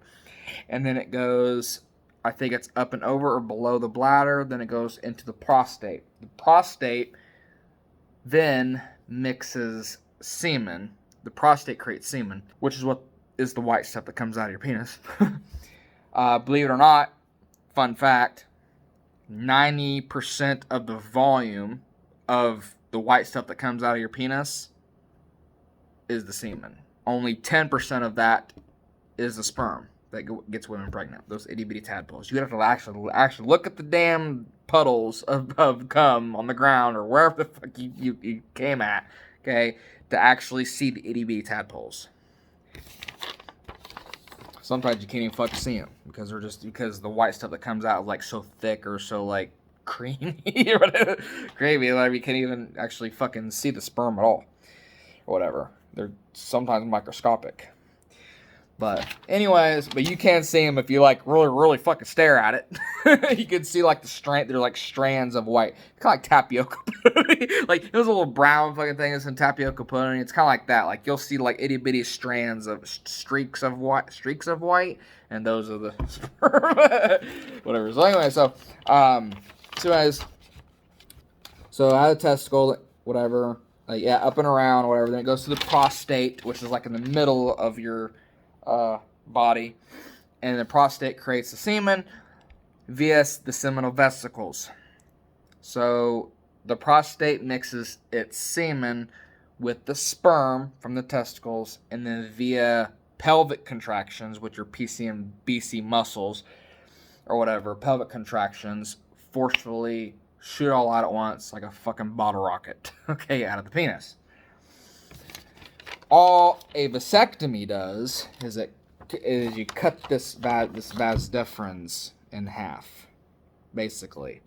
and then it goes. I think it's up and over or below the bladder. Then it goes into the prostate. The prostate then mixes semen. The prostate creates semen, which is what is the white stuff that comes out of your penis. Believe it or not, fun fact, 90% of the volume of the white stuff that comes out of your penis is the semen. Only 10% of that is the sperm that gets women pregnant. Those itty bitty tadpoles. You have to actually look at the damn puddles of cum on the ground or wherever the fuck you came at, okay, to actually see the itty bitty tadpoles. Sometimes you can't even fucking see them because the white stuff that comes out is like so thick or so like creamy or whatever, gravy. Like you can't even actually fucking see the sperm at all or whatever. They're sometimes microscopic. But anyways, but you can see them if you like really fucking stare at it. You can see like they're like strands of white, kind of like tapioca pudding. Like it was a little brown fucking thing. It's in tapioca pudding. It's kind of like that. Like you'll see like itty bitty strands of streaks of white, and those are the sperm. Whatever. So anyway, so out of the testicle, whatever. Yeah, up and around, whatever. Then it goes to the prostate, which is like in the middle of your body, and the prostate creates the semen via the seminal vesicles. So the prostate mixes its semen with the sperm from the testicles, and then via pelvic contractions, which are PC and BC muscles or whatever, pelvic contractions forcefully shoot all out at once like a fucking bottle rocket, okay, out of the penis. All a vasectomy does is you cut this vas deferens in half, basically.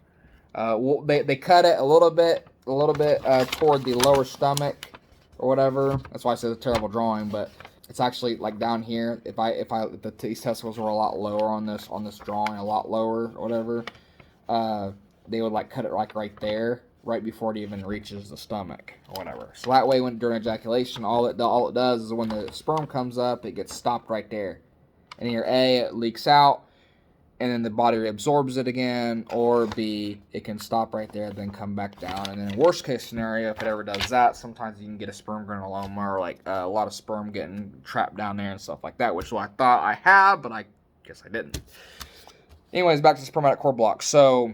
They cut it a little bit toward the lower stomach or whatever. That's why I said it's a terrible drawing, but it's actually like down here. If these testicles were a lot lower on this drawing, a lot lower or whatever, they would like cut it like right there, right before it even reaches the stomach or whatever. So that way, when during ejaculation, all it does is when the sperm comes up, it gets stopped right there. And either A, it leaks out, and then the body absorbs it again, or B, it can stop right there, then come back down. And then worst case scenario, if it ever does that, sometimes you can get a sperm granuloma or like a lot of sperm getting trapped down there and stuff like that, which I thought I had, but I guess I didn't. Anyways, back to the spermatic cord block. So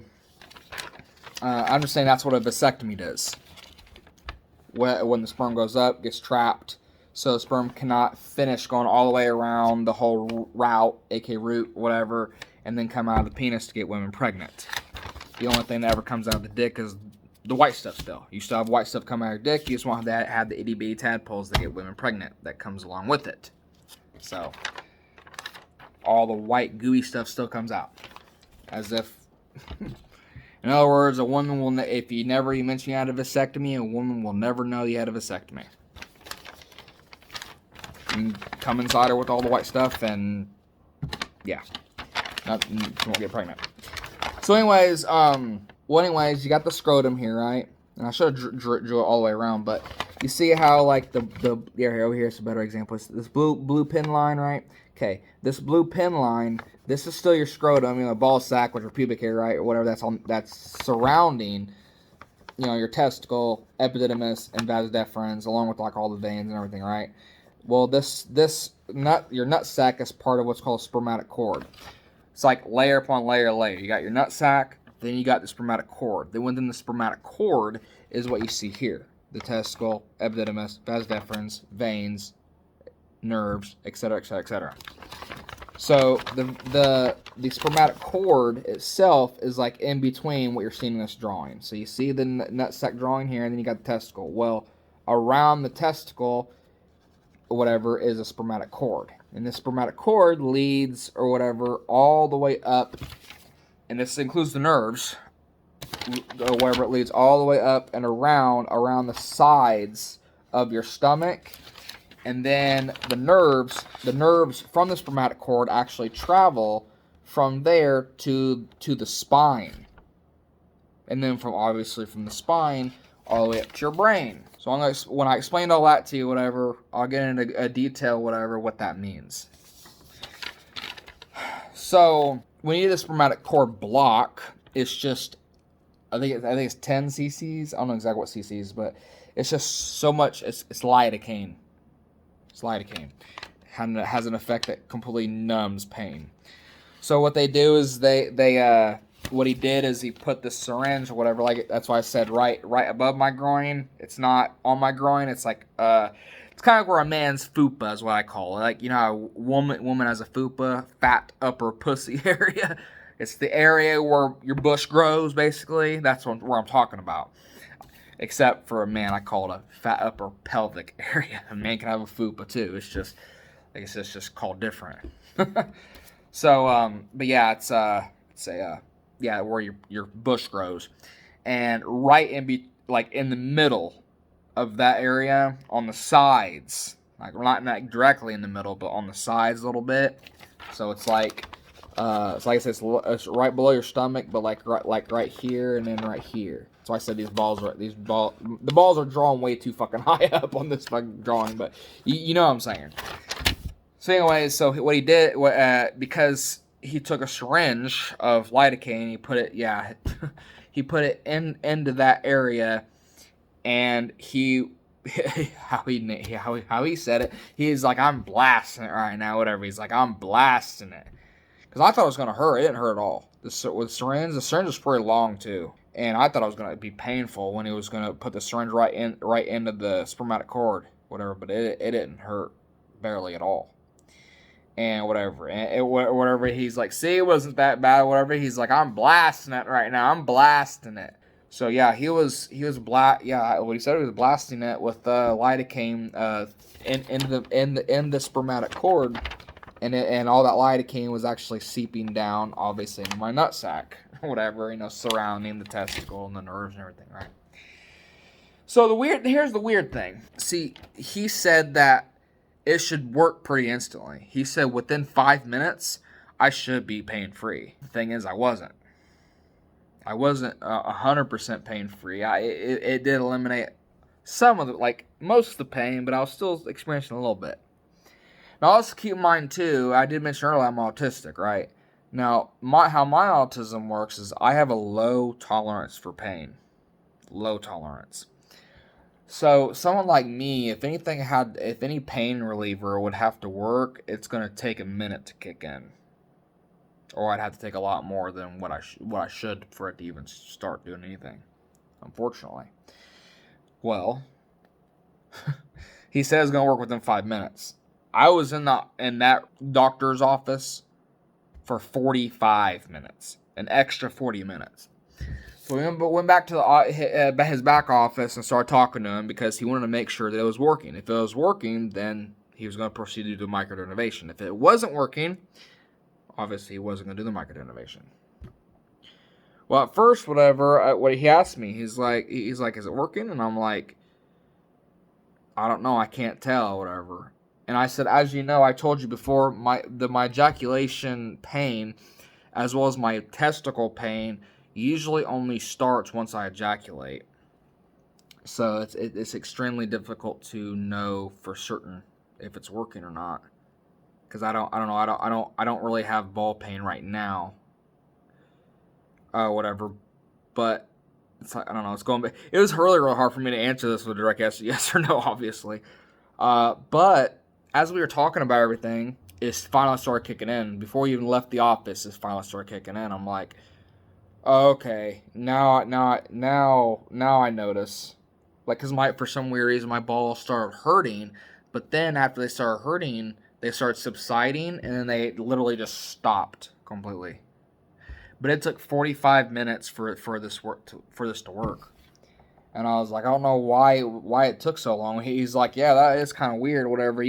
I'm just saying that's what a vasectomy does. When the sperm goes up, gets trapped, so the sperm cannot finish going all the way around the whole route, aka root, whatever, and then come out of the penis to get women pregnant. The only thing that ever comes out of the dick is the white stuff still. You still have white stuff come out of your dick, you just want to have the itty bitty tadpoles that get women pregnant that comes along with it. So all the white gooey stuff still comes out. As if... In other words, a woman will, if you mention you had a vasectomy, a woman will never know you had a vasectomy. You can come inside her with all the white stuff, and yeah, you won't get pregnant. So, anyways, you got the scrotum here, right? And I should have drew it all the way around, but you see how like over here's a better example. It's this blue pin line, right? Okay, this blue pin line. This is still your scrotum, ball sack, which are pubic hair, right, or whatever that's surrounding, your testicle, epididymis, and vas deferens, along with like all the veins and everything, right? Well, your nut sack is part of what's called a spermatic cord. It's like layer upon layer. You got your nut sack, then you got the spermatic cord. Then within the spermatic cord is what you see here: the testicle, epididymis, vas deferens, veins, nerves, etc., etc., etc. So the spermatic cord itself is like in between what you're seeing in this drawing. So you see the nutsack drawing here, and then you got the testicle. Well, around the testicle, whatever, is a spermatic cord, and this spermatic cord leads or whatever all the way up, and this includes the nerves, or wherever it leads all the way up and around the sides of your stomach And then the nerves from the spermatic cord actually travel from there to the spine. And then obviously from the spine all the way up to your brain. So when I explained all that to you, whatever, I'll get into a detail, whatever, what that means. So when you need a spermatic cord block, it's just, I think it's 10 cc's. I don't know exactly what cc's, but it's just so much. It's lidocaine. It's lidocaine. And it has an effect that completely numbs pain. So what they do is what he did is he put the syringe or whatever, like, that's why I said right above my groin. It's not on my groin. It's like it's kind of where a man's fupa is what I call it. Like, you know how a woman has a fupa, fat upper pussy area. It's the area where your bush grows, basically. That's where I'm talking about. Except for a man, I call it a fat upper pelvic area. A man can have a fupa too. It's just, I guess it's just called different. So, but yeah, it's yeah, where your bush grows, and right in the middle of that area, on the sides, like not directly in the middle, but on the sides a little bit. So it's like I said, it's right below your stomach, but like right here and then right here. So I said the balls are drawn way too fucking high up on this fucking drawing, but you know what I'm saying. So anyways, so what he did, because he took a syringe of lidocaine, he put it into that area, and how he said it, he's like, I'm blasting it right now, whatever. He's like, I'm blasting it, because I thought it was gonna hurt. It didn't hurt at all. The syringe was pretty long too, and I thought it was gonna be painful when he was gonna put the syringe right into the spermatic cord, whatever. But it didn't hurt barely at all. And whatever, he's like, see, it wasn't that bad, whatever. He's like, I'm blasting it right now. I'm blasting it. So yeah, he was what he said, he was blasting it with lidocaine in the spermatic cord, and all that lidocaine was actually seeping down, obviously, into my nutsack, whatever, you know, surrounding the testicle and the nerves and everything, right? So here's the weird thing. See, he said that it should work pretty instantly. He said within 5 minutes, I should be pain-free. The thing is, I wasn't. I wasn't 100% pain-free. It did eliminate some of most of the pain, but I was still experiencing a little bit. Now, also keep in mind, too, I did mention earlier I'm autistic, right? Now, how my autism works is I have a low tolerance for pain. Low tolerance. So someone like me, if any pain reliever would have to work, it's going to take a minute to kick in. Or I'd have to take a lot more than what I should for it to even start doing anything, unfortunately. Well, he said it's going to work within 5 minutes. I was in that doctor's office for 45 minutes, an extra 40 minutes. So we went back to his back office and started talking to him because he wanted to make sure that it was working. If it was working, then he was going to proceed to do microdenervation. If it wasn't working, obviously he wasn't going to do the microdenervation. Well, at first, what he asked me, he's like, is it working? And I'm like, I don't know, I can't tell, whatever. And I said, as you know, I told you before, my ejaculation pain, as well as my testicle pain, usually only starts once I ejaculate. So it's extremely difficult to know for certain if it's working or not, because I don't really have ball pain right now. Whatever, but it's like, I don't know. It was really hard for me to answer this with a direct yes or no, obviously. But as we were talking about everything, it finally started kicking in. Before we even left the office, it finally started kicking in. I'm like, okay, now I notice. Like, because for some weird reason, my balls started hurting. But then after they started hurting, they started subsiding, and then they literally just stopped completely. But it took 45 minutes for this to work. And I was like, I don't know why it took so long. He's like, yeah, that is kind of weird, whatever.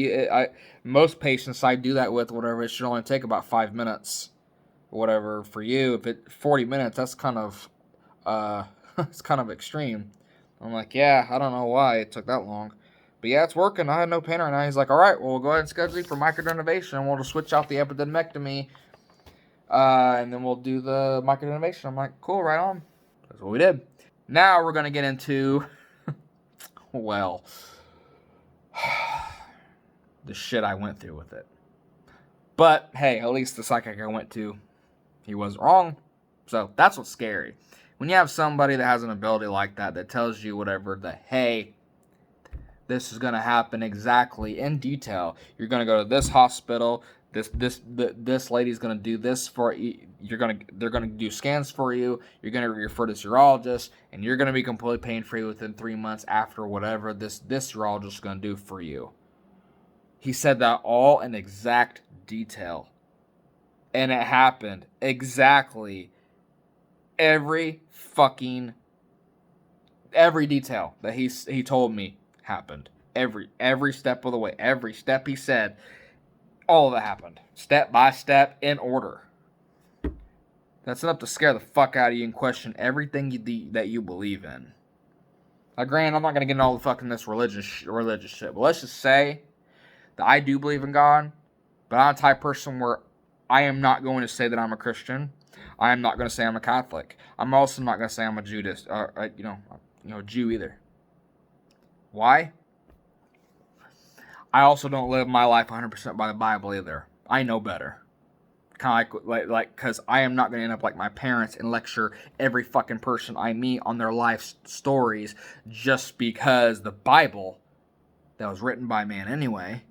Most patients I do that with, whatever, it should only take about 5 minutes. Whatever. For you, if it 40 minutes, that's kind of it's kind of extreme. I'm like, yeah, I don't know why it took that long, But yeah, it's working. I had no pain right now. He's like, all right, well, we'll go ahead and schedule you for microdenervation. We'll just switch out the epididymectomy, and then we'll do the microdenervation. I'm like, cool, right on. That's what we did. Now we're going to get into, well, the shit I went through with it. But, hey, at least the psychic I went to, he wasn't wrong. So that's what's scary. When you have somebody that has an ability like that that tells you whatever, that, hey, this is going to happen exactly in detail. You're going to go to this hospital. This lady's going to do this for you. They're going to do scans for you. You're going to refer to this urologist, and you're going to be completely pain-free within 3 months after whatever this urologist is going to do for you. He said that all in exact detail. And it happened exactly every detail that he told me happened. Every step of the way. Every step he said, all of it happened. Step by step, in order. That's enough to scare the fuck out of you and question everything that you believe in. Now, granted, I'm not going to get into all the fucking this religious shit, but let's just say that I do believe in God, but I'm the type of person where I am not going to say that I'm a Christian. I am not going to say I'm a Catholic. I'm also not going to say I'm a Judas, Jew either. Why? I also don't live my life 100% by the Bible either. I know better. Kind of like, because I am not going to end up like my parents and lecture every fucking person I meet on their life stories just because the Bible, that was written by man anyway,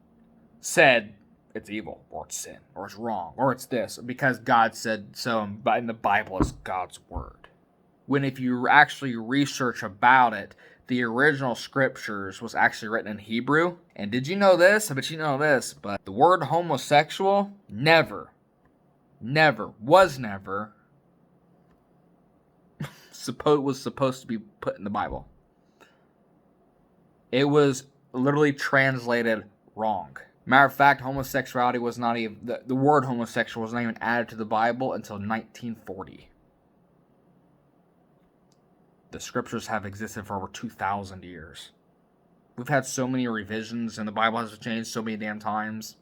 said it's evil, or it's sin, or it's wrong, or it's this, because God said so, and the Bible is God's word. When if you actually research about it, the original scriptures was actually written in Hebrew. And did you know this? I bet you know this, but the word homosexual was never supposed to be put in the Bible. It was literally translated wrong. Matter of fact, homosexuality was not even, the word homosexual was not even added to the Bible until 1940. The scriptures have existed for over 2,000 years. We've had so many revisions, and the Bible has changed so many damn times.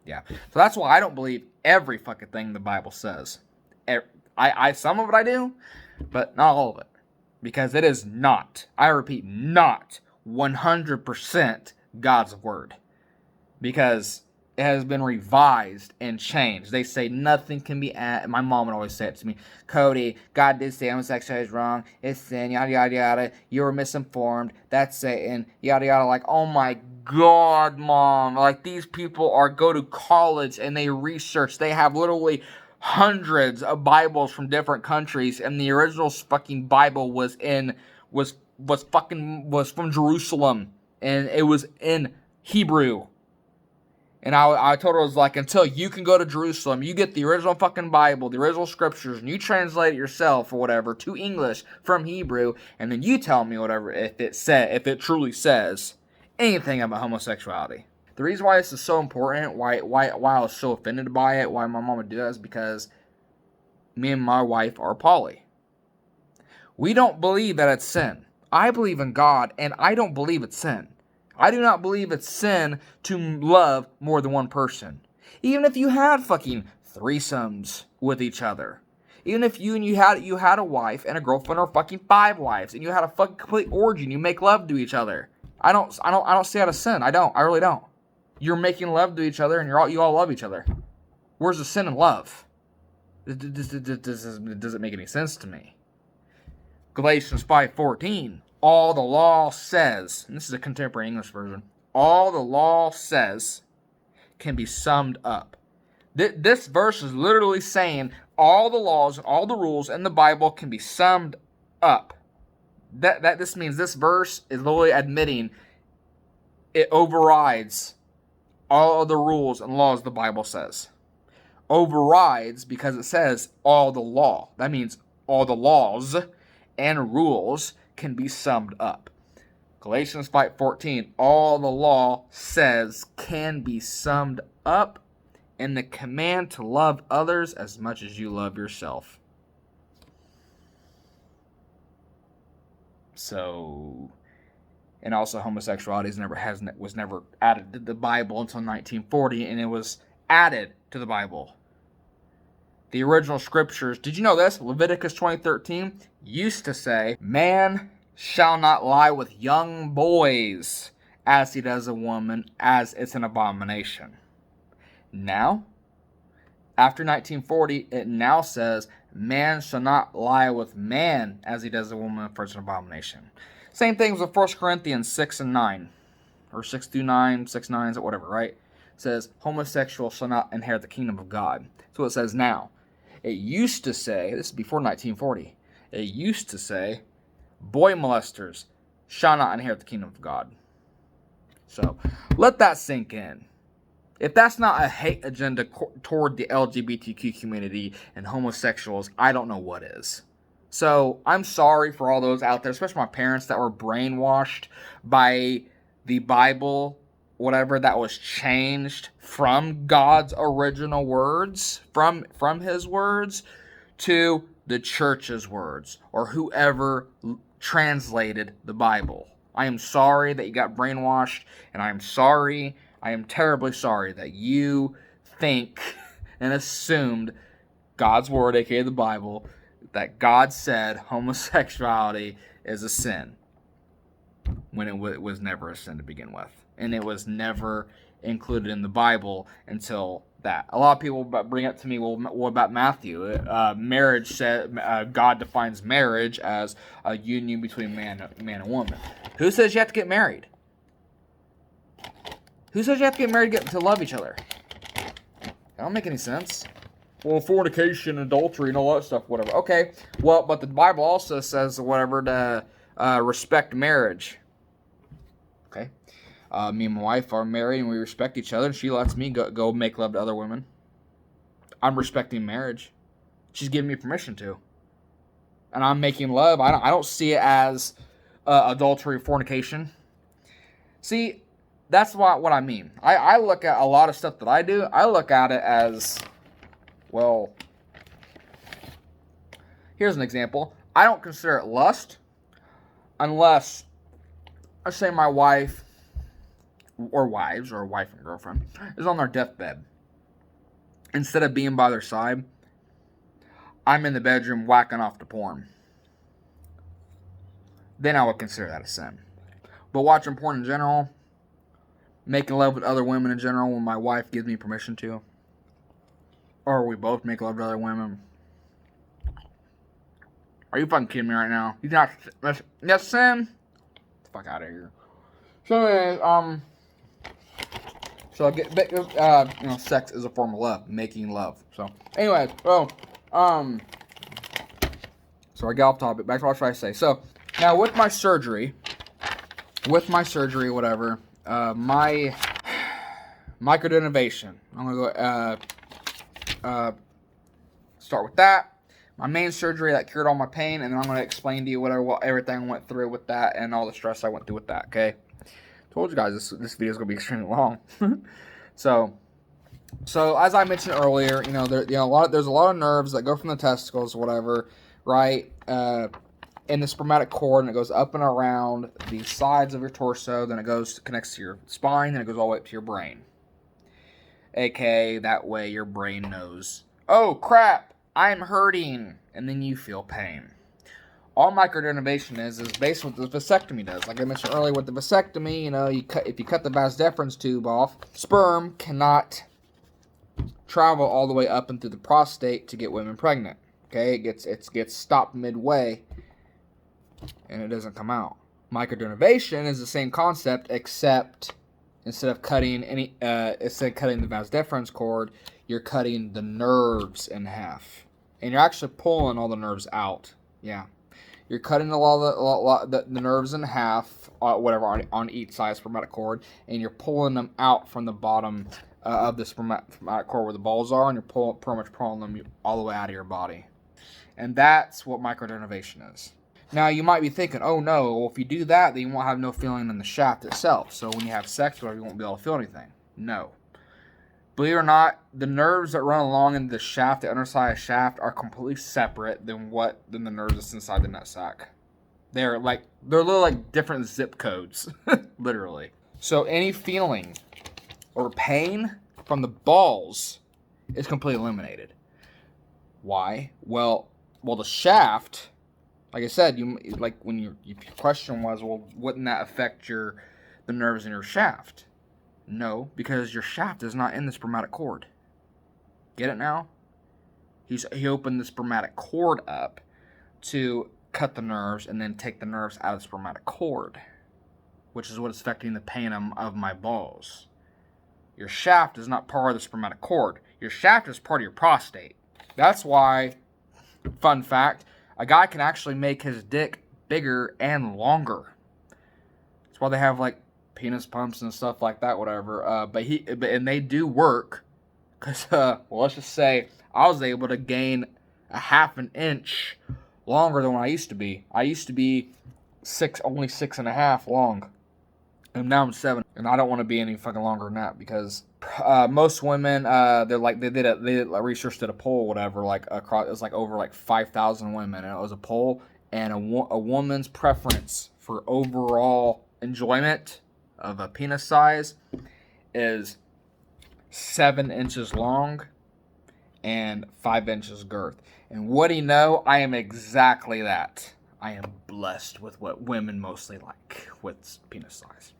Yeah. So that's why I don't believe every fucking thing the Bible says. Some of it I do, but not all of it. Because it is not, I repeat, not 100% God's word. Because it has been revised and changed. They say nothing can be added. My mom would always say it to me. Cody, God did say homosexuality is wrong. It's sin, yada, yada, yada. You were misinformed. That's Satan, yada, yada. Like, oh my God, Mom. Like, these people go to college and they research. They have literally hundreds of Bibles from different countries. And the original fucking Bible was from Jerusalem. And it was in Hebrew. And I told her, I was like, until you can go to Jerusalem, you get the original fucking Bible, the original scriptures, and you translate it yourself or whatever to English from Hebrew, and then you tell me whatever if it truly says anything about homosexuality. The reason why this is so important, why I was so offended by it, why my mom would do that, is because me and my wife are poly. We don't believe that it's sin. I believe in God, and I don't believe it's sin. I do not believe it's sin to love more than one person. Even if you had fucking threesomes with each other. Even if you had a wife and a girlfriend or fucking 5 wives and you had a fucking complete orgy and you make love to each other. I don't see that as sin. I really don't. You're making love to each other and you all love each other. Where's the sin in love? It doesn't make any sense to me. Galatians 5:14. All the law says, and this is a contemporary English version, all the law says can be summed up. This verse is literally saying all the laws and all the rules in the Bible can be summed up. This means this verse is literally admitting it overrides all of the rules and laws the Bible says. Overrides because it says all the law. That means all the laws and rules can be summed up. Galatians 5:14, all the law says can be summed up in the command to love others as much as you love yourself. So, And also homosexuality was never added to the Bible until 1940, and it was added to the Bible. The original scriptures, did you know this? Leviticus 20:13 used to say, man shall not lie with young boys as he does a woman, as it's an abomination. Now, after 1940, it now says, man shall not lie with man as he does a woman, for it's an abomination. Same things with 1 Corinthians 6 and 9, or 6 through 9, 6, 9, whatever, right? It says, homosexual shall not inherit the kingdom of God. That's what it says now. It used to say, this is before 1940, it used to say, boy molesters shall not inherit the kingdom of God. So, let that sink in. If that's not a hate agenda toward the LGBTQ community and homosexuals, I don't know what is. So, I'm sorry for all those out there, especially my parents that were brainwashed by the Bible, whatever, that was changed from God's original words, from his words, to the church's words, or whoever translated the Bible. I am sorry that you got brainwashed, and I am terribly sorry that you think and assumed God's word, aka the Bible, that God said homosexuality is a sin, when it was never a sin to begin with. And it was never included in the Bible until that. A lot of people bring up to me, well, what about Matthew? Marriage said, God defines marriage as a union between man and woman. Who says you have to get married? Who says you have to get married to love each other? That don't make any sense. Well, fornication, adultery, and all that stuff, whatever. Okay, well, but the Bible also says whatever to respect marriage. Okay, me and my wife are married and we respect each other, and she lets me go make love to other women. I'm respecting marriage. She's giving me permission to, and I'm making love. I don't see it as adultery, fornication. See, that's what I mean. I look at a lot of stuff that I do. I look at it as, well, here's an example. I don't consider it lust unless, let's say my wife, or wives, or wife and girlfriend, is on their deathbed. Instead of being by their side, I'm in the bedroom whacking off to porn. Then I would consider that a sin. But watching porn in general, making love with other women in general when my wife gives me permission to, or we both make love to other women. Are you fucking kidding me right now? You not, that's sin? Get the fuck out of here. So anyways, sex is a form of love, making love. So anyways, so I got off topic. Back to what should I say? So now with my surgery, whatever, my microdenervation. I'm gonna go start with that. My main surgery that cured all my pain, and then I'm gonna explain to you everything I went through with that and all the stress I went through with that. Okay. Told you guys this video is gonna be extremely long. so as I mentioned earlier, there's a lot of nerves that go from the testicles, whatever, right, in the spermatic cord, and it goes up and around the sides of your torso. Then it connects to your spine, and it goes all the way up to your brain. AKA that way your brain knows, oh crap, I'm hurting, and then you feel pain. All microdenervation is basically what the vasectomy does. Like I mentioned earlier, with the vasectomy, if you cut the vas deferens tube off, sperm cannot travel all the way up and through the prostate to get women pregnant. Okay, it gets stopped midway, and it doesn't come out. Microdenervation is the same concept, except instead of cutting the vas deferens cord, you're cutting the nerves in half, and you're actually pulling all the nerves out. Yeah. You're cutting the nerves in half, on each side of the spermatic cord, and you're pulling them out from the bottom of the spermatic cord where the balls are, and you're pretty much pulling them all the way out of your body. And that's what microdenervation is. Now, you might be thinking, oh no, well, if you do that, then you won't have no feeling in the shaft itself. So when you have sex, you won't be able to feel anything. No. Believe it or not, the nerves that run along in the shaft, the underside shaft, are completely separate than the nerves that's inside the nutsack. They're literally like different zip codes, literally. So any feeling or pain from the balls is completely eliminated. Why? Well, the shaft, like I said, your question was, well, wouldn't that affect the nerves in your shaft? No, because your shaft is not in the spermatic cord. Get it now? He opened the spermatic cord up to cut the nerves and then take the nerves out of the spermatic cord, which is what's affecting the pain of my balls. Your shaft is not part of the spermatic cord. Your shaft is part of your prostate. That's why, fun fact, a guy can actually make his dick bigger and longer. That's why they have like penis pumps and stuff like that, whatever. And they do work, because well, let's just say I was able to gain a half an inch longer than what I used to be. I used to be only 6.5 long, and now I'm 7, and I don't want to be any fucking longer than that, because most women, they did a research, did a poll, whatever, like across, it was like over like 5,000 women, and it was a poll, and a woman's preference for overall enjoyment of a penis size is 7 inches long and 5 inches girth. And what do you know? I am exactly that. I am blessed with what women mostly like with penis size.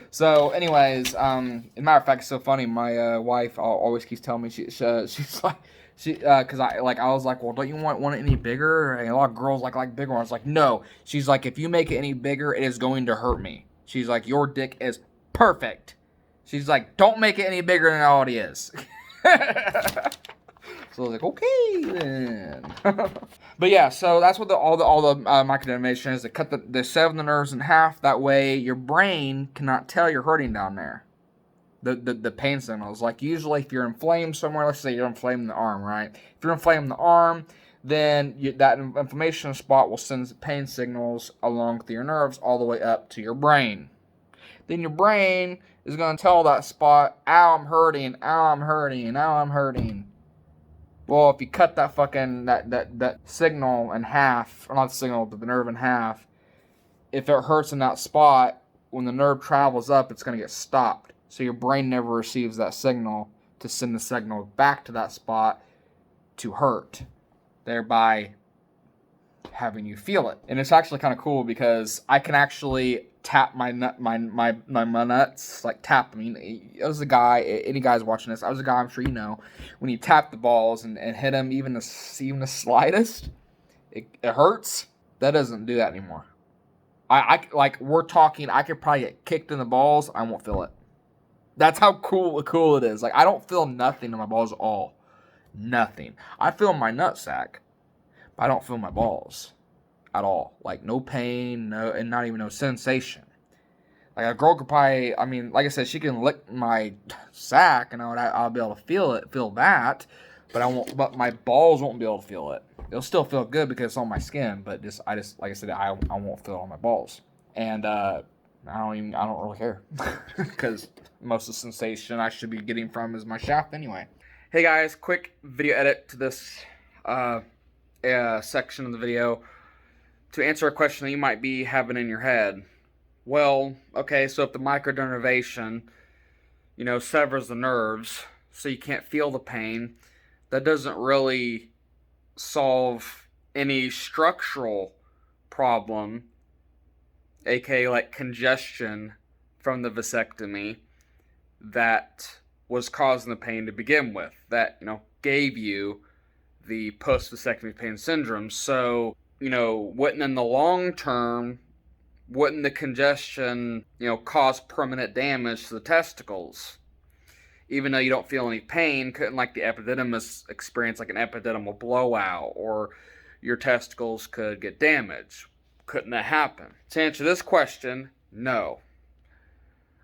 So, anyways, as a matter of fact, it's so funny. My wife always keeps telling me she's like, because I was like, well, don't you want it any bigger? And a lot of girls like bigger ones. Like, no. She's like, if you make it any bigger, it is going to hurt me. She's like, your dick is perfect. She's like, don't make it any bigger than it already is. So I was like, okay then. But yeah, so that's what all the microdenervation is. They they sever the nerves in half. That way, your brain cannot tell you're hurting down there. The pain signals. Like usually, if you're inflamed somewhere, let's say you're inflamed in the arm, right? If you're inflamed in the arm, then that inflammation spot will send pain signals along through your nerves all the way up to your brain. Then your brain is going to tell that spot, ow, I'm hurting, ow, I'm hurting, ow, I'm hurting. Well, if you cut that fucking, that signal in half, or not the signal, but the nerve in half, if it hurts in that spot, when the nerve travels up, it's going to get stopped. So your brain never receives that signal to send the signal back to that spot to hurt, thereby having you feel it. And it's actually kind of cool because I can actually tap my nuts, like tap. I mean, I was a guy, any guys watching this, I was a guy, I'm sure you know, when you tap the balls and hit them even the slightest, it hurts. That doesn't do that anymore. I like, we're talking, I could probably get kicked in the balls, I won't feel it. That's how cool it is. Like, I don't feel nothing in my balls at all. Nothing. I feel my nutsack, but I don't feel my balls at all. Like, no pain, no, and not even no sensation. Like, a girl could probably, I mean, like I said, she can lick my sack, and I'll be able to feel that, but my balls won't be able to feel it. It'll still feel good because it's on my skin, but I just like I said, I won't feel it on my balls. And I don't really care because most of the sensation I should be getting from is my shaft anyway. Hey guys, quick video edit to this section of the video to answer a question that you might be having in your head. Well, okay, so if the microdenervation, severs the nerves, so you can't feel the pain, that doesn't really solve any structural problem, aka like congestion from the vasectomy that was causing the pain to begin with, that gave you the post-vasectomy pain syndrome. So wouldn't in the long term, wouldn't the congestion cause permanent damage to the testicles? Even though you don't feel any pain, couldn't like the epididymis experience like an epididymal blowout, or your testicles could get damaged? Couldn't that happen? To answer this question, no.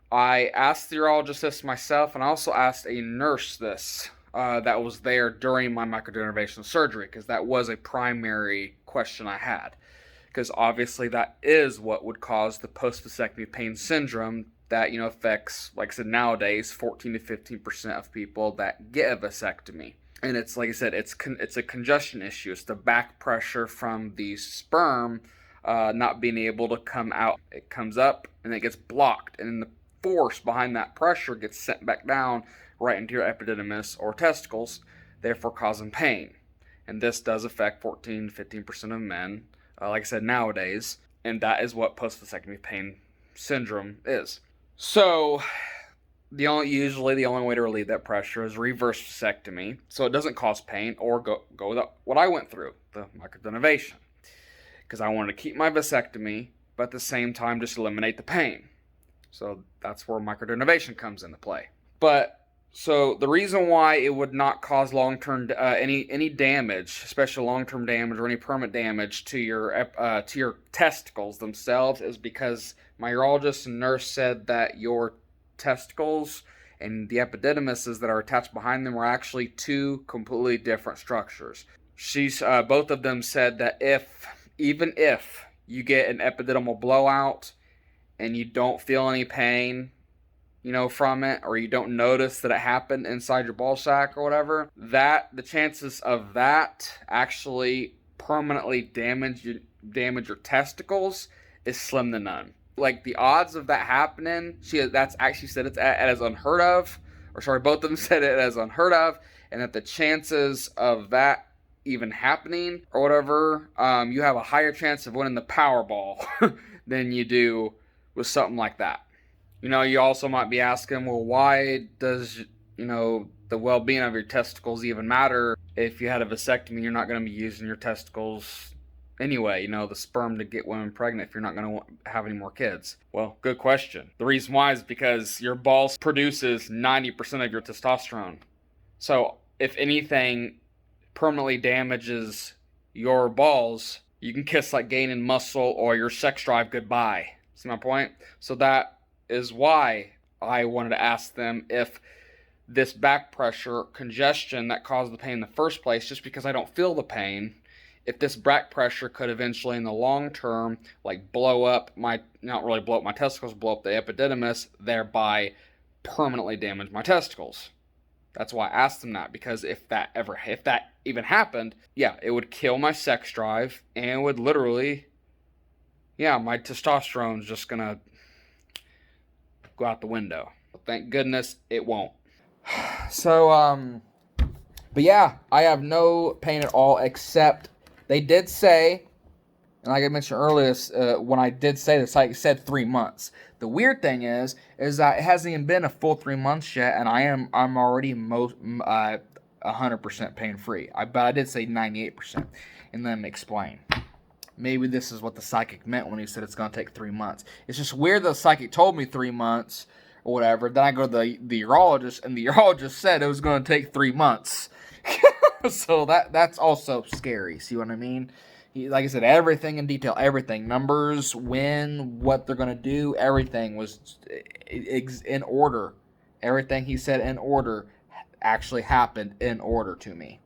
I asked the urologist this myself, and I also asked a nurse this that was there during my microdenervation surgery, because that was a primary question I had. Because obviously that is what would cause the post-vasectomy pain syndrome that, affects, like I said, nowadays, 14 to 15% of people that get a vasectomy. And it's like I said, it's a congestion issue. It's the back pressure from the sperm not being able to come out. It comes up and it gets blocked, and then the force behind that pressure gets sent back down right into your epididymis or testicles, therefore causing pain. And this does affect 14 to 15% of men, like I said, nowadays, and that is what post-vasectomy pain syndrome is. So usually the only way to relieve that pressure is reverse vasectomy, so it doesn't cause pain, or go with what I went through, the microdenervation, because I wanted to keep my vasectomy, but at the same time just eliminate the pain. So that's where microdenervation comes into play. But so the reason why it would not cause long-term any damage, especially long-term damage or any permanent damage to your testicles themselves, is because my urologist and nurse said that your testicles and the epididymises that are attached behind them are actually two completely different structures. Both of them said that even if you get an epididymal blowout and you don't feel any pain, from it, or you don't notice that it happened inside your ball sack or whatever, that the chances of that actually permanently damage your testicles is slim to none. Like, the odds of that happening, that's actually said it's as unheard of, or sorry, both of them said it as unheard of, and that the chances of that even happening or whatever, you have a higher chance of winning the Powerball than you do with something like that. You also might be asking, well, why does, the well-being of your testicles even matter? If you had a vasectomy, you're not going to be using your testicles anyway, the sperm to get women pregnant if you're not going to have any more kids. Well, good question. The reason why is because your balls produces 90% of your testosterone. So if anything permanently damages your balls, you can kiss like gaining muscle or your sex drive goodbye. See my point? So that is why I wanted to ask them if this back pressure congestion that caused the pain in the first place, just because I don't feel the pain, if this back pressure could eventually in the long term blow up my testicles, blow up the epididymis, thereby permanently damage my testicles. That's why I asked them that, because if that even happened, it would kill my sex drive and would literally, my testosterone's just gonna go out the window. Thank goodness it won't. So, but yeah, I have no pain at all, except they did say, and like I mentioned earlier, when I did say this, I said 3 months. The weird thing is that it hasn't even been a full 3 months yet, and I'm already 100% pain free. But I did say 98%, and let me explain. Maybe this is what the psychic meant when he said it's going to take 3 months. It's just weird that the psychic told me 3 months or whatever. Then I go to the urologist, and the urologist said it was going to take 3 months. So that's also scary. See what I mean? Like I said, everything in detail, everything, numbers, when, what they're going to do, everything was in order. Everything he said in order actually happened in order to me.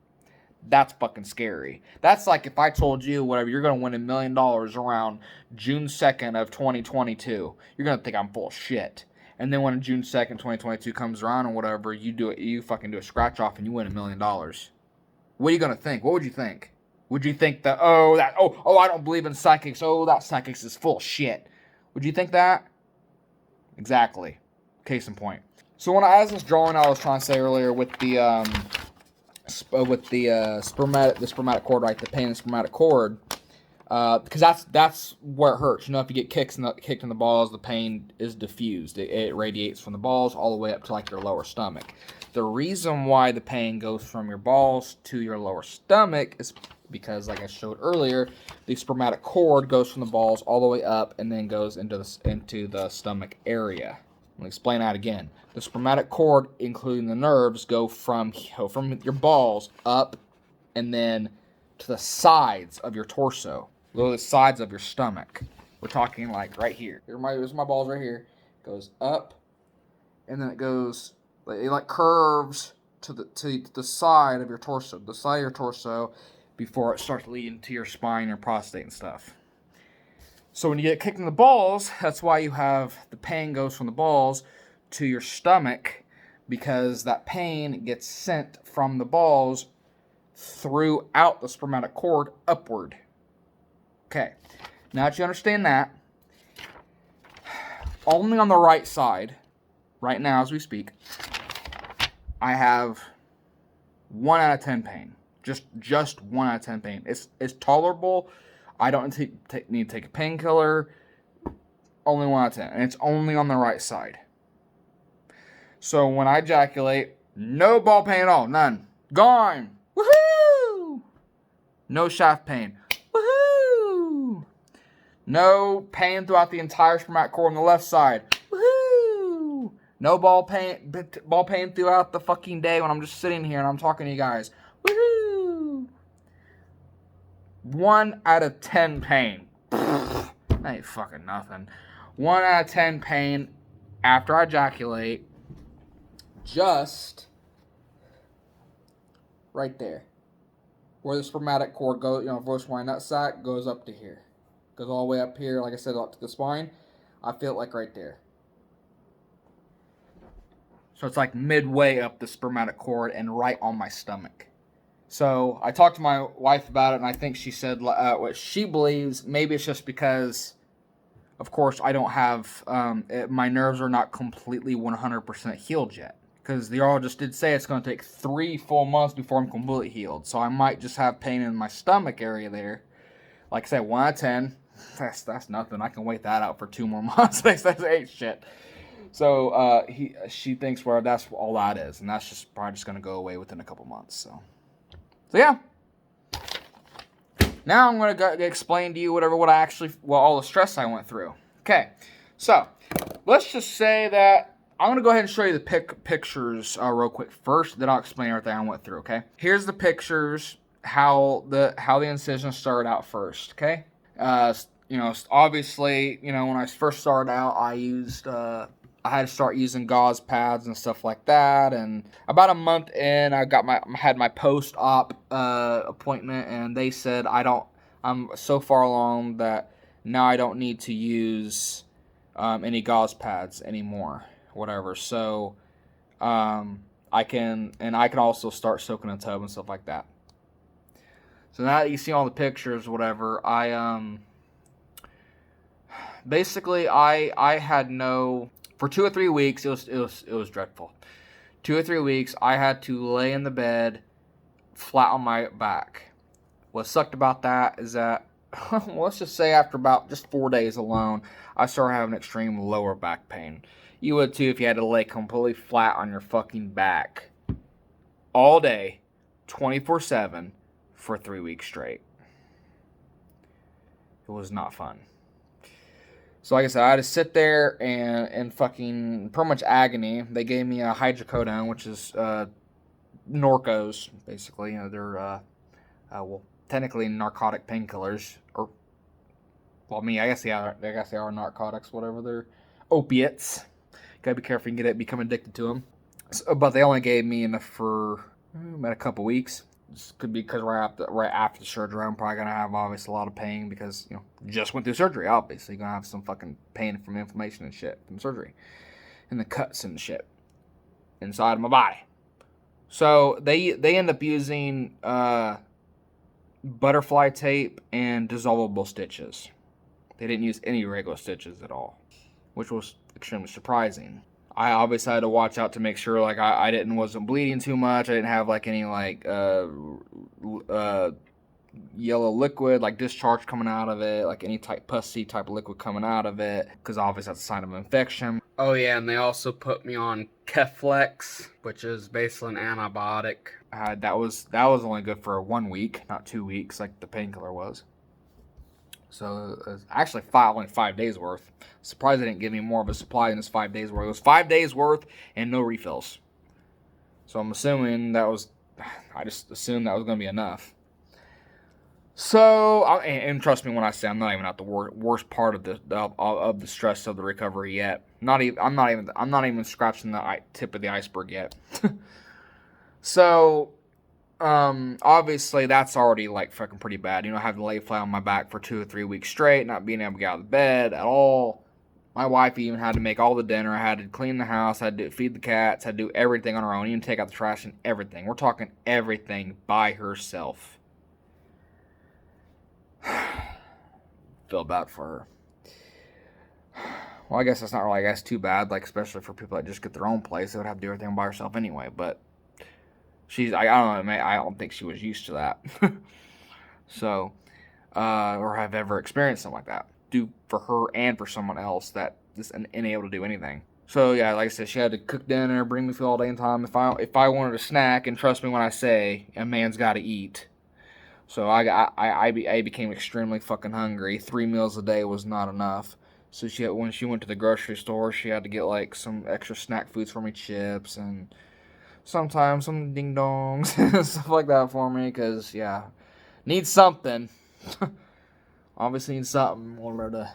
That's fucking scary. That's like if I told you, whatever, you're going to win $1 million around June 2nd of 2022. You're going to think I'm full of shit. And then when June 2nd, 2022 comes around or whatever, you fucking do a scratch off and you win $1 million. What are you going to think? What would you think? Would you think that, I don't believe in psychics. Oh, that psychics is full of shit. Would you think that? Exactly. Case in point. So as this drawing I was trying to say earlier with the spermatic cord, right? The pain in the spermatic cord, because that's where it hurts. If you get kicked in the balls, the pain is diffused. It radiates from the balls all the way up to your lower stomach. The reason why the pain goes from your balls to your lower stomach is because, like I showed earlier, the spermatic cord goes from the balls all the way up and then goes into the stomach area. I'll explain that again. The spermatic cord, including the nerves, go from your balls up and then to the sides of your torso, the sides of your stomach. We're talking right here. Here's my balls right here. It goes up, and then it goes. It curves to the side of your torso, before it starts leading to your spine, your prostate, and stuff. So when you get kicked in the balls, that's why you have the pain goes from the balls to your stomach, because that pain gets sent from the balls throughout the spermatic cord upward. Okay, now that you understand that, only on the right side, right now as we speak, I have 1 out of 10 pain. Just 1 out of 10 pain. It's tolerable. I don't need to take a painkiller. Only 1 out of 10. And it's only on the right side. So when I ejaculate, no ball pain at all. None. Gone. Woohoo! No shaft pain. Woohoo! No pain throughout the entire spermatic cord on the left side. Woohoo! No ball pain throughout the fucking day when I'm just sitting here and I'm talking to you guys. Woohoo! 1 out of 10 pain. That ain't fucking nothing. 1 out of 10 pain after I ejaculate. Just right there. Where the spermatic cord goes, first why nut sac goes up to here. Goes all the way up here, like I said, up to the spine. I feel it like right there. So it's like midway up the spermatic cord and right on my stomach. So I talked to my wife about it, and I think she said what she believes. Maybe it's just because, of course, I don't have, my nerves are not completely 100% healed yet. Because the urologist did say it's going to take 3 full months before I'm completely healed. So I might just have pain in my stomach area there. Like I said, 1 out of 10. That's nothing. I can wait that out for 2 more months. That's ain't shit. So she thinks that's all that is, and that's just probably just gonna go away within a couple months. So yeah. Now I'm gonna explain to you all the stress I went through. Okay, so let's just say that I'm gonna go ahead and show you the pictures real quick first. Then I'll explain everything I went through. Okay, here's the pictures. How the incision started out first. Okay. Obviously, when I first started out, I had to start using gauze pads and stuff like that. And about a month in, I had my post-op appointment, and they said I'm so far along that now I don't need to use any gauze pads anymore, whatever. So I can also start soaking in a tub and stuff like that. So now that you see all the pictures, whatever, basically I had for 2 or 3 weeks, it was dreadful. 2 or 3 weeks, I had to lay in the bed flat on my back. What sucked about that is that, let's just say after about just 4 days alone, I started having extreme lower back pain. You would too if you had to lay completely flat on your fucking back all day, 24/7, for 3 weeks straight. It was not fun. So like I said, I had to sit there and fucking pretty much agony. They gave me a hydrocodone, which is Norcos, basically. They're technically narcotic painkillers, or I guess they are narcotics, whatever. They're opiates. Gotta be careful you can become addicted to them. But they only gave me enough for about a couple weeks. This could be because right after the surgery, I'm probably gonna have obviously a lot of pain because just went through surgery. Obviously, gonna have some fucking pain from inflammation and shit from surgery, and the cuts and shit inside of my body. So they end up using butterfly tape and dissolvable stitches. They didn't use any regular stitches at all, which was extremely surprising. I obviously had to watch out to make sure I wasn't bleeding too much. I didn't have any yellow liquid discharge coming out of it, any pussy type of liquid coming out of it, because obviously that's a sign of infection. Oh yeah, and they also put me on Keflex, which is basically an antibiotic. That was only good for 1 week, not 2 weeks like the painkiller was. So it was actually only 5 days worth. Surprised they didn't give me more of a supply than this 5 days worth. It was 5 days worth and no refills. So I'm assuming I just assumed that was going to be enough. So, and trust me when I say I'm not even at the worst part of the stress of the recovery yet. I'm not even scratching the tip of the iceberg yet. So, obviously that's already fucking pretty bad. Having to lay flat on my back for 2 or 3 weeks straight, not being able to get out of bed at all. My wife even had to make all the dinner. I had to clean the house. I had to feed the cats. I had to do everything on her own, even take out the trash and everything. We're talking everything by herself. Feel bad for her. Well, I guess that's not really, too bad. Like, especially for people that just get their own place, they would have to do everything by herself anyway. But I don't know, I don't think she was used to that. So, or have ever experienced something like that. Do for her and for someone else that is unable to do anything. So yeah, like I said, she had to cook dinner, bring me food all day and time. If I wanted a snack, and trust me when I say, a man's got to eat. So I became extremely fucking hungry. 3 meals a day was not enough. So when she went to the grocery store, she had to get like some extra snack foods for me, chips and sometimes some ding dongs and stuff like that for me. Cause yeah, need something. Obviously need something.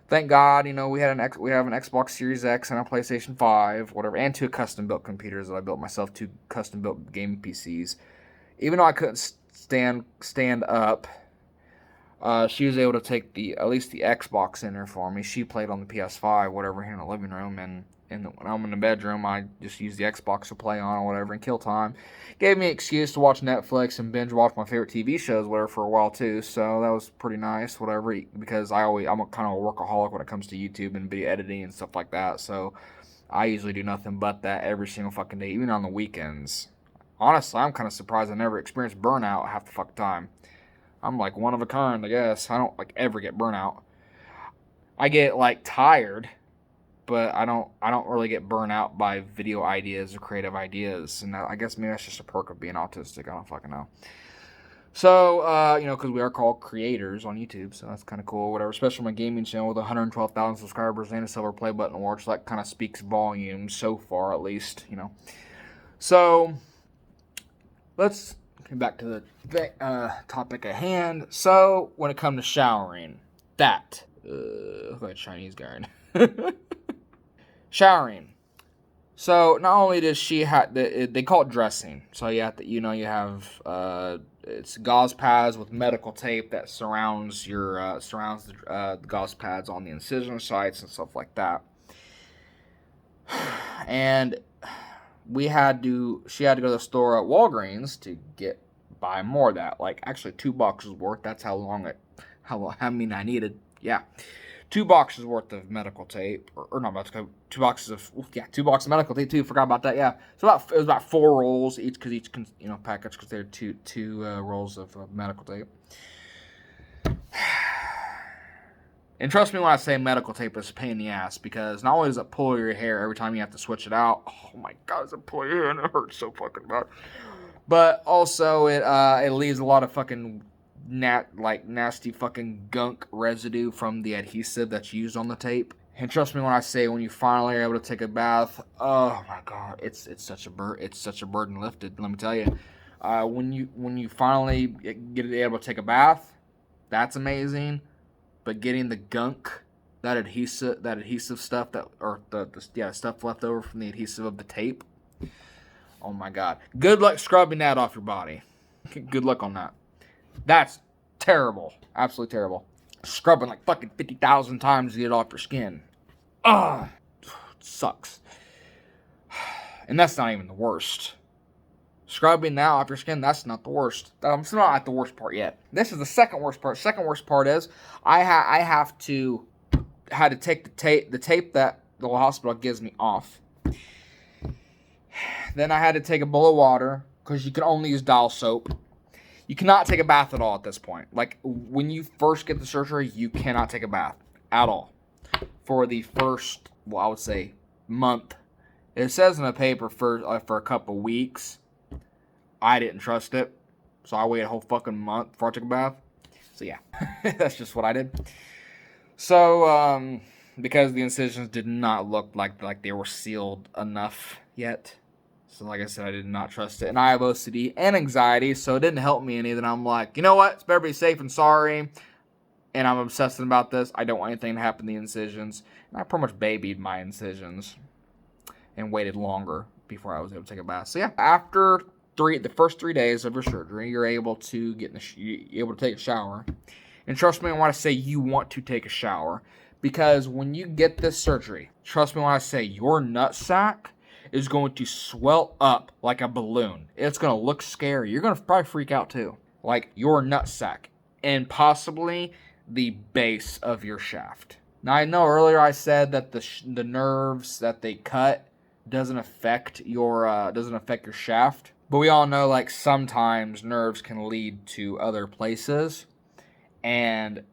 Thank God, we have an Xbox Series X and a PlayStation 5, whatever, and 2 custom built computers that I built myself, 2 custom built gaming PCs. Even though I couldn't stand up, she was able to take at least the Xbox in there for me. She played on the PS5, whatever, here in the living room, and when I'm in the bedroom, I just use the Xbox to play on or whatever and kill time. Gave me an excuse to watch Netflix and binge watch my favorite TV shows, whatever, for a while too. So that was pretty nice, whatever. Because I'm a kind of a workaholic when it comes to YouTube and video editing and stuff like that. So I usually do nothing but that every single fucking day, even on the weekends. Honestly, I'm kind of surprised I never experienced burnout half the fucking time. I'm like one of a kind, I guess. I don't like ever get burnout. I get like tired, but I don't really get burnt out by video ideas or creative ideas. And I guess maybe that's just a perk of being autistic. I don't fucking know. So, because we are called creators on YouTube, so that's kind of cool, whatever. Especially my gaming channel with 112,000 subscribers and a silver play button award, so that kind of speaks volumes so far, at least, So, let's get back to the topic at hand. So, when it comes to showering, look like a Chinese guy. Showering. So not only does she have, they call it dressing. So you have it's gauze pads with medical tape that surrounds the gauze pads on the incision sites and stuff like that. And she had to go to the store at Walgreens to buy more of that. Like actually 2 boxes worth. That's how many I needed. Yeah. 2 boxes worth of medical tape, or not medical tape, 2 boxes of medical tape too. Forgot about that. Yeah, so it was about 4 rolls each, because each package contained two rolls of medical tape. And trust me when I say medical tape is a pain in the ass, because not only does it pull your hair every time you have to switch it out. Oh my god, does it pull your hair and it hurts so fucking bad. But also it leaves a lot of fucking nasty fucking gunk residue from the adhesive that's used on the tape. And trust me when I say, when you finally are able to take a bath, oh my god, it's such a burden lifted. Let me tell you, when you finally get able to take a bath, that's amazing. But getting the gunk, that adhesive stuff stuff left over from the adhesive of the tape, oh my god, good luck scrubbing that off your body. Good luck on that. That's terrible. Absolutely terrible. Scrubbing like fucking 50,000 times to get it off your skin. Ugh. It sucks. And that's not even the worst. Scrubbing that off your skin, that's not the worst. It's not at the worst part yet. This is the second worst part. Second worst part is I had to take the tape that the hospital gives me off. Then I had to take a bowl of water, because you can only use dial soap. You cannot take a bath at all at this point. Like, when you first get the surgery, you cannot take a bath at all. For the first, I would say, month. It says in the paper for a couple weeks. I didn't trust it. So I waited a whole fucking month before I took a bath. So yeah, that's just what I did. So, because the incisions did not look like they were sealed enough yet. So like I said, I did not trust it. And I have OCD and anxiety, so it didn't help me any. Then I'm like, you know what? It's better be safe and sorry. And I'm obsessing about this. I don't want anything to happen to the incisions. And I pretty much babied my incisions and waited longer before I was able to take a bath. So yeah, after the first 3 days of your surgery, you're able to take a shower. And trust me when I say you want to take a shower, Because when you get this surgery, trust me when I say your nutsack is going to swell up like a balloon. It's going to look scary. You're going to probably freak out too. Like your nutsack and possibly the base of your shaft. Now I know earlier I said that the nerves that they cut doesn't affect your shaft, but we all know like sometimes nerves can lead to other places, and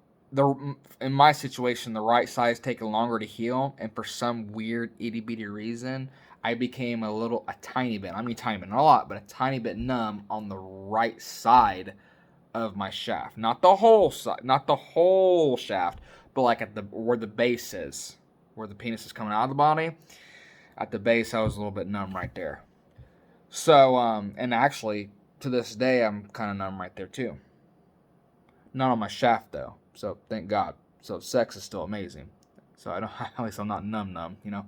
in my situation the right side is taking longer to heal, and for some weird itty bitty reason I became a tiny bit, I mean tiny bit, not a lot, but a tiny bit numb on the right side of my shaft. Not the whole side, not the whole shaft, but like at where the base is, where the penis is coming out of the body. At the base, I was a little bit numb right there. So, and actually, to this day, I'm kind of numb right there too. Not on my shaft though, so thank God. So sex is still amazing. So I don't, at least I'm not numb, you know.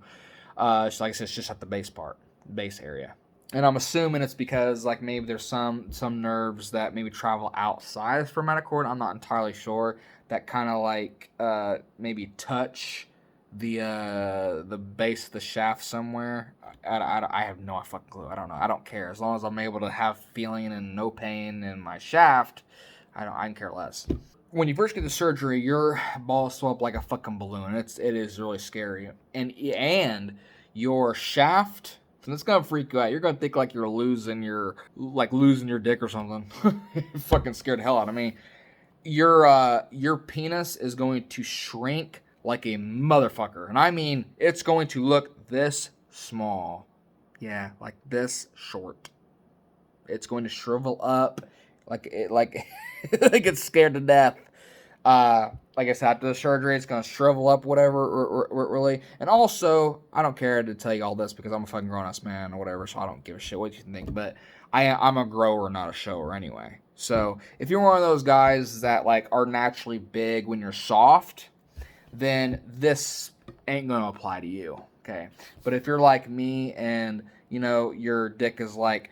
Like I said, it's just at the base part, base area. And I'm assuming it's because like maybe there's some nerves that maybe travel outside of the spermatic cord. I'm not entirely sure. That kind of like maybe touch the base of the shaft somewhere. I have no fucking clue. I don't know. I don't care. As long as I'm able to have feeling and no pain in my shaft, I can care less. When you first get the surgery, your balls swell up like a fucking balloon. It is really scary. And your shaft, and it's gonna freak you out. You're gonna think like you're losing your dick or something. Fucking scared the hell out of me. Your penis is going to shrink like a motherfucker, and I mean it's going to look this small. Yeah, like this short. It's going to shrivel up like it's scared to death. Like I said, after the surgery, it's gonna shrivel up, whatever, really. And also, I don't care to tell you all this because I'm a fucking grown-ass man or whatever, so I don't give a shit what you think. But I'm a grower, not a shower, anyway. So if you're one of those guys that like are naturally big when you're soft, then this ain't gonna apply to you, okay? But if you're like me and you know your dick is like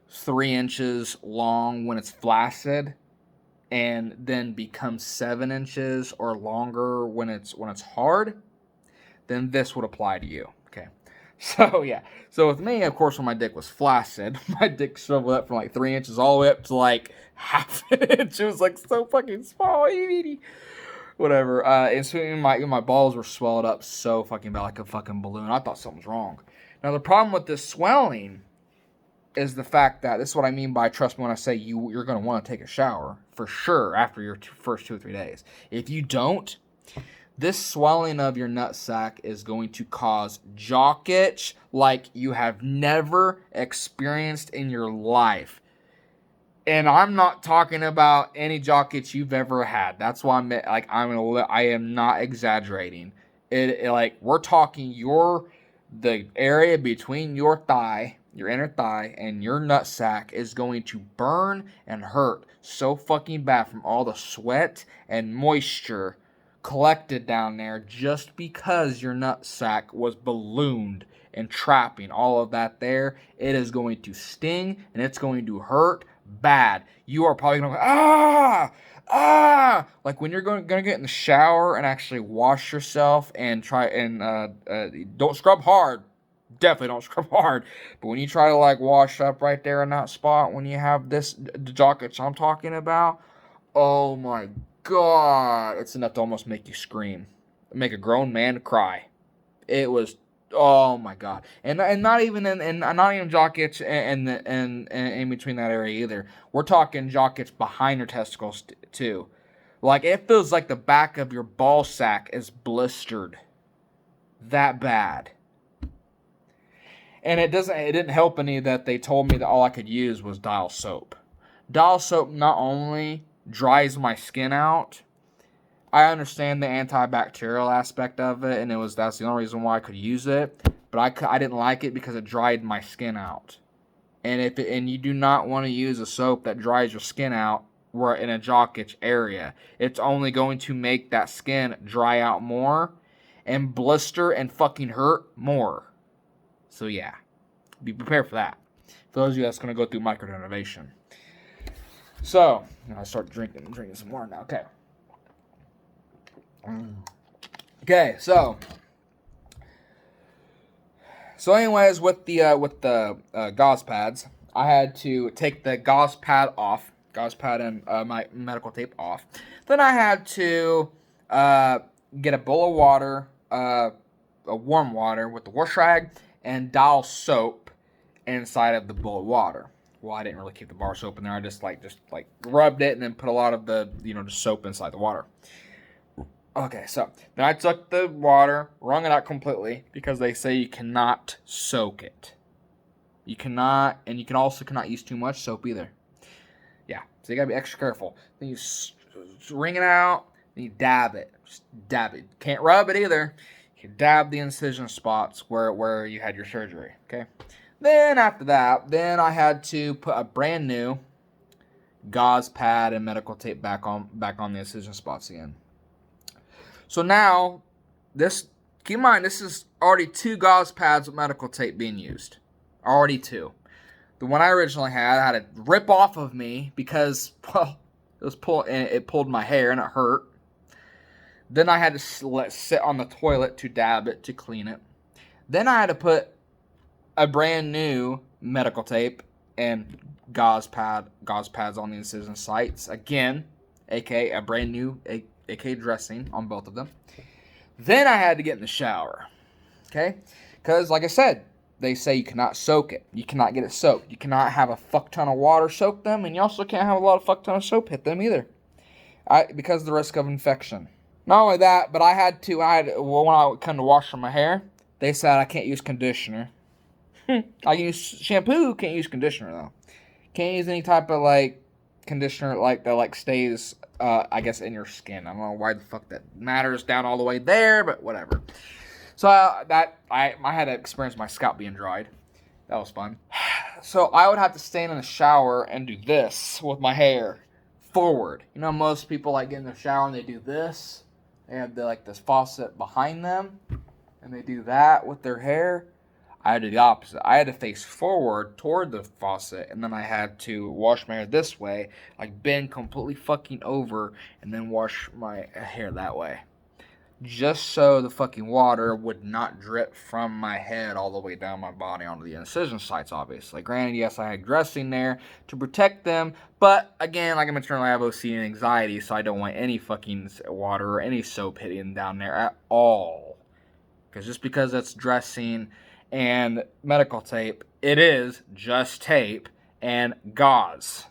3 inches long when it's flaccid, and then becomes 7 inches or longer when it's hard, then this would apply to you. Okay. So yeah. So with me, of course, when my dick was flaccid, my dick shriveled up from like 3 inches all the way up to like half an inch. It was like so fucking small, whatever. And so my balls were swelled up so fucking bad, like a fucking balloon. I thought something was wrong. Now the problem with this swelling is the fact that, this is what I mean by trust me when I say you're going to want to take a shower for sure after your first 2 or 3 days. If you don't, this swelling of your nutsack is going to cause jock itch like you have never experienced in your life. And I'm not talking about any jock itch you've ever had. That's why I am not exaggerating. We're talking the area between your thigh, your inner thigh, and your nutsack is going to burn and hurt so fucking bad from all the sweat and moisture collected down there just because your nutsack was ballooned and trapping all of that there. It is going to sting and it's going to hurt bad. You are probably going to go, like when you're going to get in the shower and actually wash yourself and try and don't scrub hard. Definitely don't scrub hard. But when you try to like wash up right there in that spot, when you have the jock itch I'm talking about, oh my God, it's enough to almost make you scream, make a grown man cry. It was, oh my God, and not even not even jock itch and in between that area either. We're talking jock itch behind your testicles too. Like it feels like the back of your ball sack is blistered. That bad. And it didn't help any that they told me that all I could use was Dial soap. Dial soap not only dries my skin out, I understand the antibacterial aspect of it, and that's the only reason why I could use it, but I didn't like it because it dried my skin out. And you do not want to use a soap that dries your skin out where in a jock itch area. It's only going to make that skin dry out more and blister and fucking hurt more. So yeah, be prepared for that. For those of you that's going to go through microdenervation. So, I start drinking some more now. Okay. Okay, so anyways, with the gauze pads, I had to take the gauze pad and my medical tape off. Then I had to get a bowl of water, a warm water with the wash rag, and dial soap inside of the bowl of water. Well, I didn't really keep the bar soap in there. I just rubbed it and then put a lot of the the soap inside the water. Okay, so then I took the water, wrung it out completely because they say you cannot soak it. You cannot, and you also cannot use too much soap either. Yeah, so you gotta be extra careful. Then you wring it out, then you dab it. Just dab it. Can't rub it either. You dab the incision spots where you had your surgery. Okay. Then after that, then I had to put a brand new gauze pad and medical tape back on the incision spots again. So now, keep in mind, this is already 2 gauze pads with medical tape being used. Already 2. The one I originally had, I had to rip off of me because, well, it pulled my hair and it hurt. Then I had to let it sit on the toilet to dab it, to clean it. Then I had to put a brand new medical tape and gauze pads on the incision sites. Again, aka a brand new aka dressing on both of them. Then I had to get in the shower. Okay? Because, like I said, they say you cannot soak it. You cannot get it soaked. You cannot have a fuck ton of water soak them, and you also can't have a lot of fuck ton of soap hit them either. Because of the risk of infection. Not only that, but when I come to wash my hair, they said I can't use conditioner. I can use shampoo, can't use conditioner though. Can't use any type of conditioner that stays I guess in your skin. I don't know why the fuck that matters down all the way there, but whatever. So I had to experience my scalp being dried. That was fun. So I would have to stand in the shower and do this with my hair forward. Most people get in the shower and they do this. They have this faucet behind them, and they do that with their hair. I had to do the opposite. I had to face forward toward the faucet, and then I had to wash my hair this way, bend completely fucking over, and then wash my hair that way. Just so the fucking water would not drip from my head all the way down my body onto the incision sites, obviously. Granted, yes, I had dressing there to protect them, but again, like I mentioned earlier, I have OCD and anxiety, so I don't want any fucking water or any soap hitting down there at all. Because it's dressing and medical tape, it is just tape and gauze.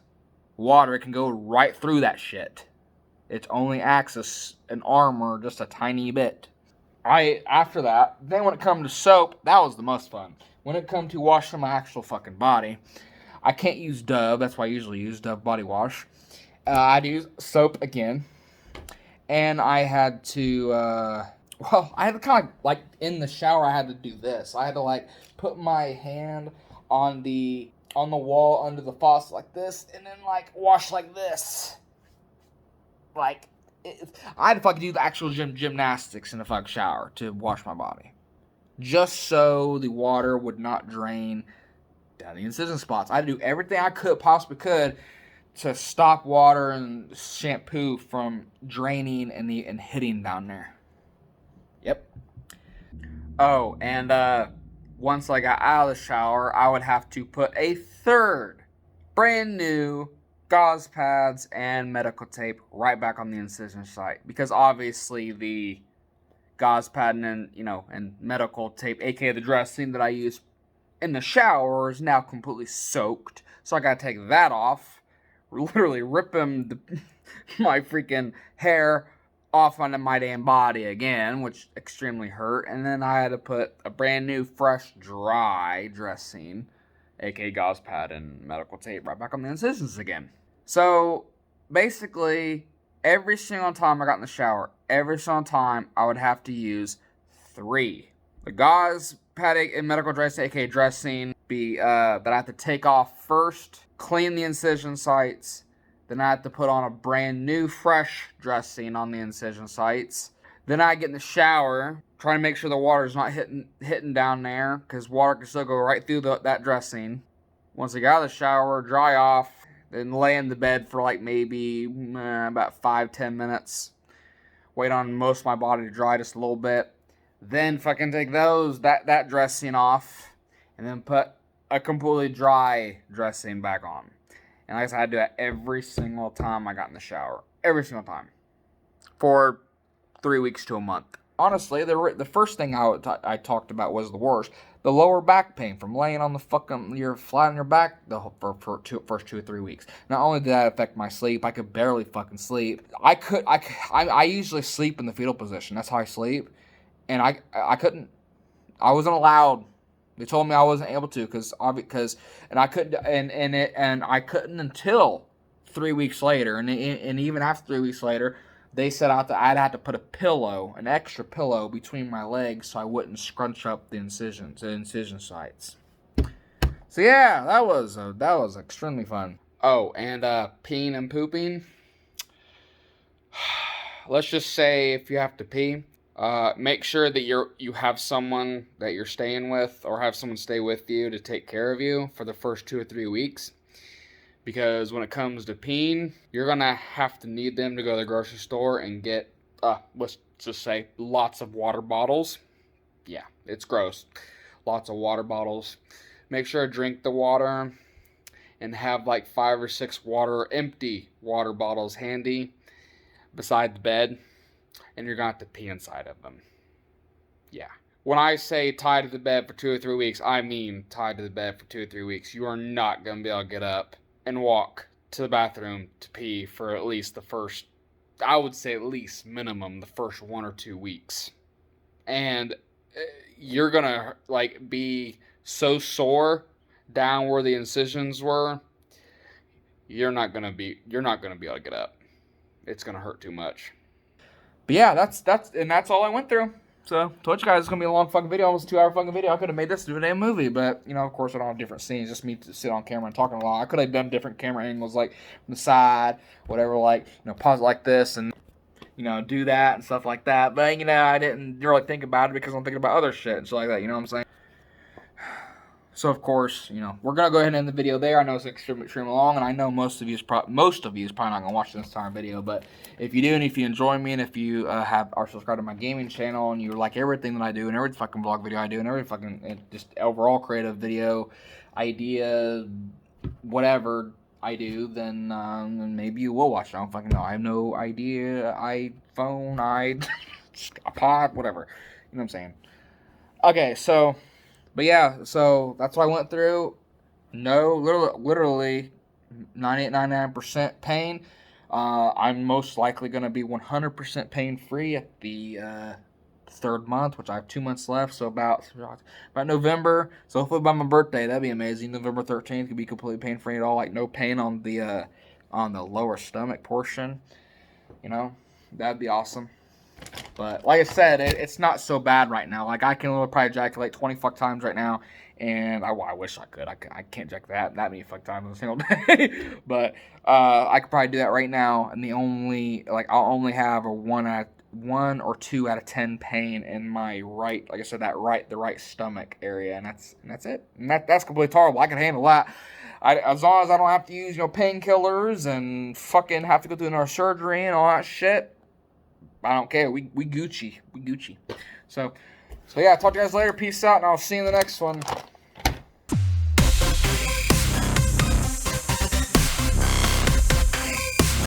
Water can go right through that shit. It only acts as an armor just a tiny bit. After that, then when it comes to soap, that was the most fun. When it comes to washing my actual fucking body, I can't use Dove. That's why I usually use Dove body wash. I'd use soap again. And I had to, I had to kind of, in the shower, I had to do this. I had to, put my hand on the wall under the faucet like this, and then, wash like this. I had to fucking do the actual gymnastics in the fucking shower to wash my body. Just so the water would not drain down the incision spots. I had to do everything I possibly could to stop water and shampoo from draining and hitting down there. Yep. Oh, and once I got out of the shower, I would have to put a third brand new gauze pads and medical tape right back on the incision site, because obviously the gauze pad and medical tape, aka the dressing that I use in the shower, is now completely soaked. So I gotta take that off, literally ripping my freaking hair off onto my damn body again, which extremely hurt. And then I had to put a brand new, fresh, dry dressing, aka gauze pad and medical tape, right back on the incisions again. So basically, every single time I got in the shower, every single time I would have to use 3. The gauze pad and medical dressing, aka dressing, that I have to take off first, clean the incision sites. Then I have to put on a brand new, fresh dressing on the incision sites. Then I get in the shower, trying to make sure the water's not hitting down there, because water can still go right through that dressing. Once I got out of the shower, dry off, then lay in the bed for maybe about 5-10 minutes. wait on most of my body to dry just a little bit, then fucking take that dressing off, and then put a completely dry dressing back on. And like I said, I had to do that every single time I got in the shower. Every single time. For 3 weeks to a month. Honestly, the first thing I talked about was the worst. The lower back pain from laying on the fucking, you're flat on your back for first 2 or 3 weeks. Not only did that affect my sleep, I could barely fucking sleep. I usually sleep in the fetal position. That's how I sleep. And I couldn't. I wasn't allowed. They told me I wasn't able to I couldn't until 3 weeks later, and even after 3 weeks later, they said I'd have to put an extra pillow between my legs so I wouldn't scrunch up the incision sites. So yeah, that was extremely fun. Oh, and peeing and pooping. Let's just say if you have to pee, make sure that you have someone that you're staying with, or have someone stay with you to take care of you for the first 2 or 3 weeks. Because when it comes to peeing, you're going to have to need them to go to the grocery store and get, let's just say, lots of water bottles. Yeah, it's gross. Lots of water bottles. Make sure to drink the water and have like 5 or 6 empty water bottles handy beside the bed. And you're going to have to pee inside of them. Yeah. When I say tied to the bed for 2 or 3 weeks, I mean tied to the bed for 2 or 3 weeks. You are not going to be able to get up and walk to the bathroom to pee for at least the first, I would say at least minimum the first 1 or 2 weeks. And you're going to like be so sore down where the incisions were, you're not going to be able to get up. It's going to hurt too much. But yeah, that's all I went through. So, told you guys it's going to be a long fucking video, almost a 2-hour fucking video. I could have made this into a damn movie, but, you know, of course I don't have different scenes, just me to sit on camera and talking a lot. I could have done different camera angles, like, from the side, whatever, like, you know, pause it like this, and, you know, do that and stuff like that. But, you know, I didn't really think about it because I'm thinking about other shit and shit like that, you know what I'm saying? So, of course, you know, we're going to go ahead and end the video there. I know it's extremely long, and I know most of you is probably not going to watch this entire video, but if you do, and if you enjoy me, and if you are subscribed to my gaming channel, and you like everything that I do, and every fucking vlog video I do, and every fucking, just overall creative video, idea, whatever I do, then maybe you will watch it. I don't fucking know. I have no idea. iPhone, iPod, whatever. You know what I'm saying? Okay, so... But yeah, so that's what I went through. No, literally 99% pain. I'm most likely going to be 100% pain-free at the 3rd month, which I have 2 months left. So about November. So hopefully by my birthday, that'd be amazing. November 13th could be completely pain-free at all. Like no pain on the lower stomach portion. You know, that'd be awesome. But like I said, it's not so bad right now. Like I can probably ejaculate 20 fuck times right now, and I wish I could. I can't ejaculate that many fuck times in a single day. But I could probably do that right now, and I'll only have a 1 or 2 out of 10 pain in my right, like I said, the right stomach area, and that's it. And that's completely tolerable. I can handle that. As long as I don't have to use painkillers and fucking have to go through another surgery and all that shit. I don't care. We Gucci. We Gucci. So yeah, talk to you guys later. Peace out, and I'll see you in the next one.